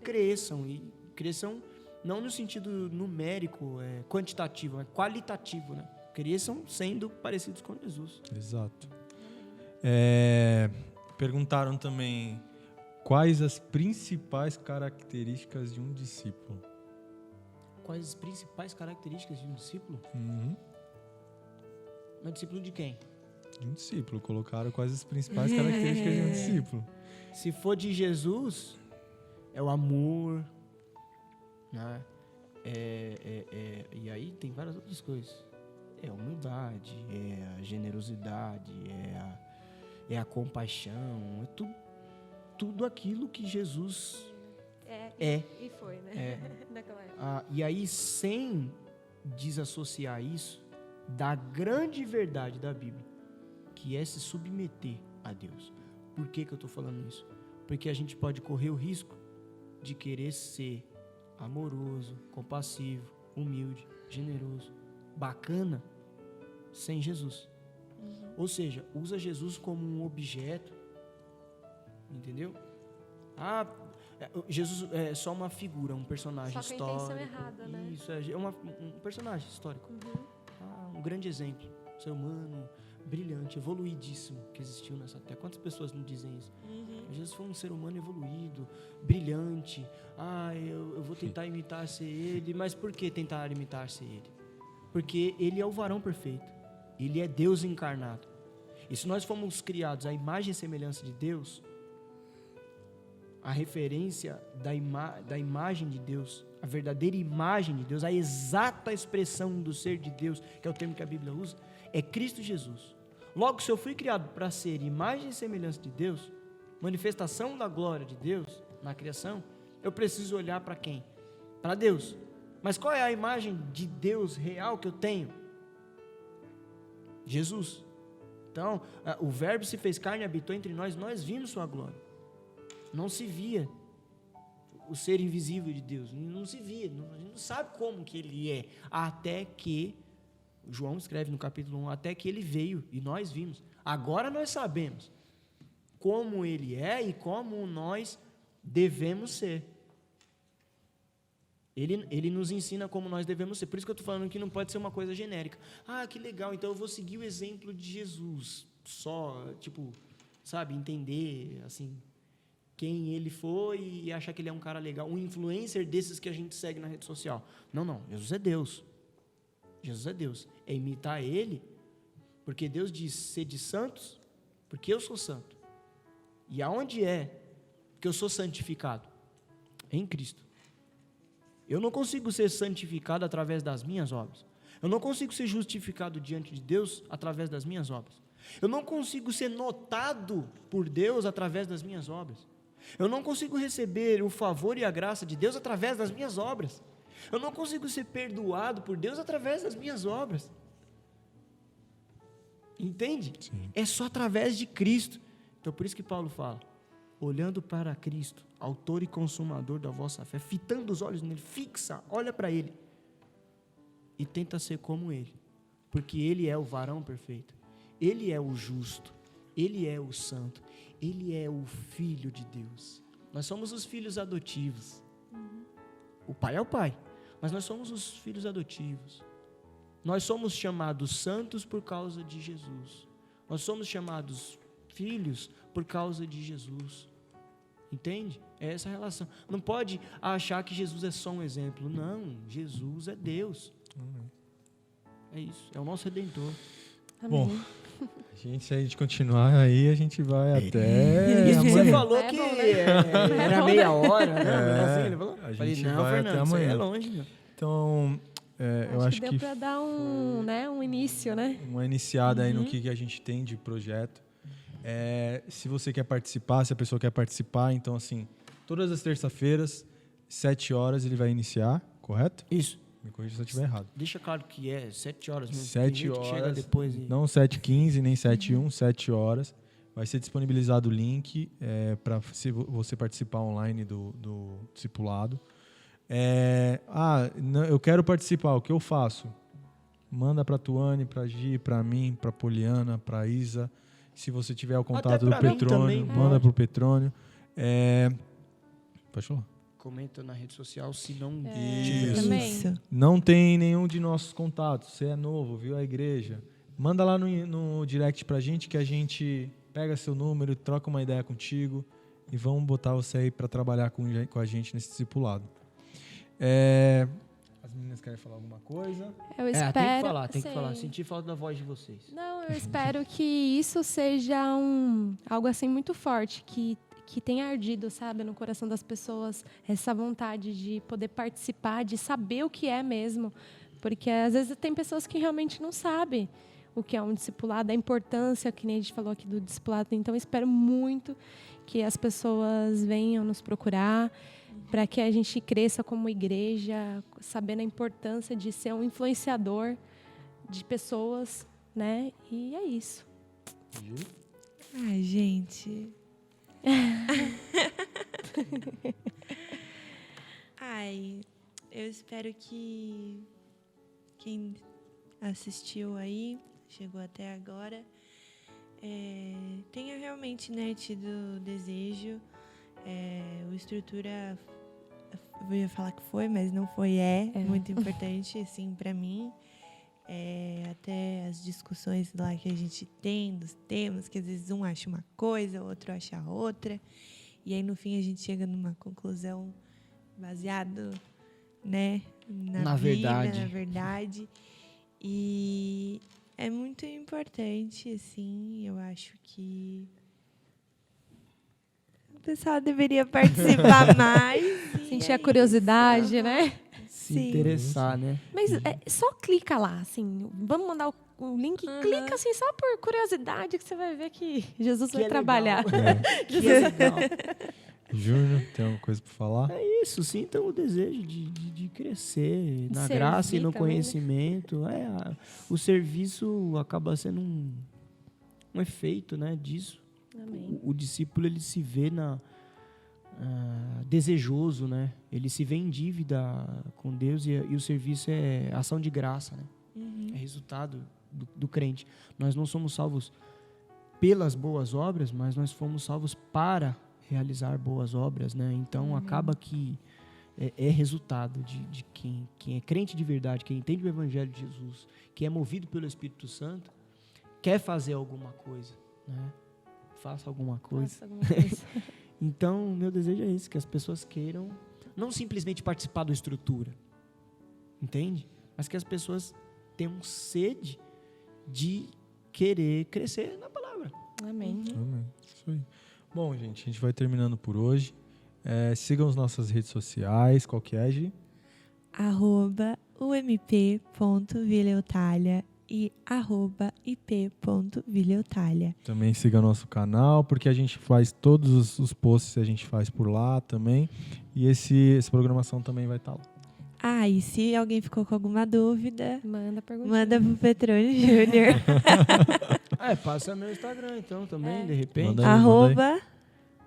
cresçam não no sentido numérico, quantitativo, qualitativo, né? Cresçam sendo parecidos com Jesus. Exato. Perguntaram também quais as principais características de um discípulo. Quais as principais características de um discípulo? Um discípulo de quem? De um discípulo. Colocaram quais as principais características de um discípulo. Se for de Jesus, é o amor, né? E aí tem várias outras coisas. É a humildade, é a generosidade, é a compaixão, é tudo aquilo que Jesus é. E foi, né? Naquela época. E aí, sem desassociar isso da grande verdade da Bíblia, que é se submeter a Deus. Por que eu estou falando isso? Porque a gente pode correr o risco de querer ser amoroso, compassivo, humilde, generoso, bacana, sem Jesus. Ou seja, usa Jesus como um objeto, entendeu? Jesus é só uma figura, um personagem histórico. Só com a histórico. intenção errada, né? Isso, um personagem histórico. Um grande exemplo. Um ser humano brilhante, evoluidíssimo que existiu nessa terra. Quantas pessoas não dizem isso? Jesus foi um ser humano evoluído, brilhante. Eu vou tentar imitar-se ele. Mas por que tentar imitar-se ele? Porque ele é o varão perfeito. Ele é Deus encarnado. E se nós fomos criados à imagem e semelhança de Deus, a referência da imagem de Deus, a verdadeira imagem de Deus, a exata expressão do ser de Deus, que é o termo que a Bíblia usa, é Cristo Jesus. Logo, se eu fui criado para ser imagem e semelhança de Deus, manifestação da glória de Deus na criação, eu preciso olhar para quem? Para Deus. Mas qual é a imagem de Deus real que eu tenho? Jesus. Então, o Verbo se fez carne e habitou entre nós, nós vimos sua glória. Não se via o ser invisível de Deus, não se via, a gente não sabe como que ele é, até que, João escreve no capítulo 1, até que ele veio e nós vimos. Agora nós sabemos como ele é e como nós devemos ser. Ele nos ensina como nós devemos ser. Por isso que eu estou falando que não pode ser uma coisa genérica. Ah, que legal, então eu vou seguir o exemplo de Jesus. Só, sabe, entender, assim, quem ele foi e achar que ele é um cara legal. Um influencer desses que a gente segue na rede social. Não. Jesus é Deus. Jesus é Deus. É imitar ele, porque Deus diz, sede santos, porque eu sou santo. E aonde é que eu sou santificado? Em Cristo. Eu não consigo ser santificado através das minhas obras. Eu não consigo ser justificado diante de Deus através das minhas obras. Eu não consigo ser notado por Deus através das minhas obras. Eu não consigo receber o favor e a graça de Deus através das minhas obras. Eu não consigo ser perdoado por Deus através das minhas obras. Entende? Sim. É só através de Cristo. Então, por isso que Paulo fala, olhando para Cristo, autor e consumador da vossa fé, fitando os olhos nele, fixa, olha para ele e tenta ser como ele, porque ele é o varão perfeito, ele é o justo, ele é o santo, ele é o filho de Deus. Nós somos os filhos adotivos. O pai é o pai, mas nós somos os filhos adotivos. Nós somos chamados santos por causa de Jesus. Nós somos chamados filhos por causa de Jesus. Entende? É essa a relação. Não pode achar que Jesus é só um exemplo. Não, Jesus é Deus. É isso, é o nosso Redentor. Amém. Bom, se a gente continuar aí, a gente vai até Isso que você amanhã. falou É que bom, né? era meia hora, né? É, Assim, ele falou. a Falei, gente não, vai Fernando, até isso aí amanhã. é longe. Meu. Então, eu acho deu que para dar um início, né? uma iniciada aí no que a gente tem de projeto. Se você quer participar, se a pessoa quer participar, então assim, todas as terças-feiras, 7 horas ele vai iniciar, correto? Isso. Me corrija se eu estiver errado. Deixa claro que é 7 horas mesmo. 7 Tem gente que chega horas, depois e... não 7h15, nem 7h01, 7 horas. Vai ser disponibilizado o link para você participar online do discipulado. Eu quero participar, o que eu faço? Manda para a Tuane, para a Gi, para mim, para a Poliana, para a Isa. Se você tiver o contato do pra mim Petrônio, também, manda pode. para o Petrônio. Pode falar. Comenta na rede social, se não... Isso. Também. Isso. Não tem nenhum de nossos contatos. Você é novo, viu a igreja? Manda lá no direct pra gente, que a gente pega seu número, troca uma ideia contigo e vamos botar você aí para trabalhar com a gente nesse discipulado. As meninas querem falar alguma coisa? Eu espero. Tem que falar. Sim. Senti falta da voz de vocês. Não, eu espero que isso seja algo assim muito forte, que tenha ardido, sabe, no coração das pessoas, essa vontade de poder participar, de saber o que é mesmo. Porque às vezes tem pessoas que realmente não sabem o que é um discipulado, a importância, que nem a gente falou aqui do discipulado. Então, eu espero muito que as pessoas venham nos procurar, para que a gente cresça como igreja, sabendo a importância de ser um influenciador de pessoas, né? E é isso. Ai, gente. Ai, eu espero que quem assistiu aí, chegou até agora, tenha realmente, né, tido desejo. O Estrutura, eu ia falar que foi, mas não foi, muito importante, assim, para mim. Até as discussões lá que a gente tem dos temas, que às vezes um acha uma coisa, o outro acha outra, e aí no fim a gente chega numa conclusão baseado, né, na verdade. E é muito importante, assim, eu acho que o pessoal deveria participar mais. Sentir a curiosidade, né? Se Sim. interessar, né? Mas só clica lá, assim. Vamos mandar o link. Clica, assim, só por curiosidade, que você vai ver que Jesus vai trabalhar. Que legal. Júnior, tem alguma coisa para falar? É isso, sintam o desejo de crescer na servir graça e no também, né? conhecimento. O serviço acaba sendo um efeito, né, disso. Amém. O discípulo, ele se vê desejoso, né? Ele se vê em dívida com Deus e o serviço é ação de graça, né? É resultado do crente. Nós não somos salvos pelas boas obras, mas nós fomos salvos para realizar boas obras, né? Então acaba que é resultado de quem é crente de verdade, quem entende o Evangelho de Jesus, que é movido pelo Espírito Santo, quer fazer alguma coisa, né? Faça alguma coisa. Faça alguma coisa. Então, meu desejo é esse, que as pessoas queiram não simplesmente participar da estrutura, entende? Mas que as pessoas tenham sede de querer crescer na palavra. Amém. Amém. Isso aí. Bom, gente, a gente vai terminando por hoje. Sigam as nossas redes sociais. Qual que é, Gi? @ump.vileutalia e @ip.vileutalia. Também siga nosso canal, porque a gente faz todos os posts, a gente faz por lá também. E essa programação também vai estar lá. E se alguém ficou com alguma dúvida, Manda pergunta. manda pro Petrônio Júnior. Passa meu Instagram, então, também, de repente. Manda aí.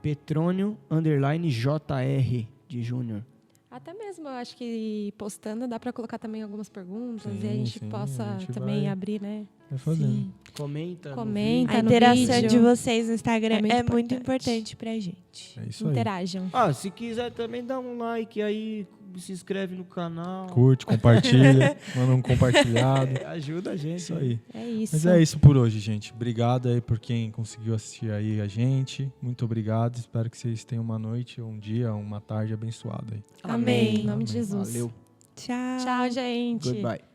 Petrônio_JR de Júnior. Até mesmo, eu acho que postando dá para colocar também algumas perguntas Sim, e a gente sim, possa a gente também vai- abrir, né? Vai fazendo. Sim. Comenta. Comenta. A Tá no interação vídeo. de vocês no Instagram É muito é muito importante. importante pra gente. É isso aí. Interajam. Se quiser também dá um like aí, se inscreve no canal. Curte, compartilha, manda um compartilhado. Ajuda a gente. Isso aí. É isso. Mas é isso por hoje, gente. Obrigado aí por quem conseguiu assistir aí a gente. Muito obrigado. Espero que vocês tenham uma noite, um dia, uma tarde abençoada aí. Amém. Em nome Amém. de Jesus. Valeu. Tchau. Tchau, gente. Goodbye.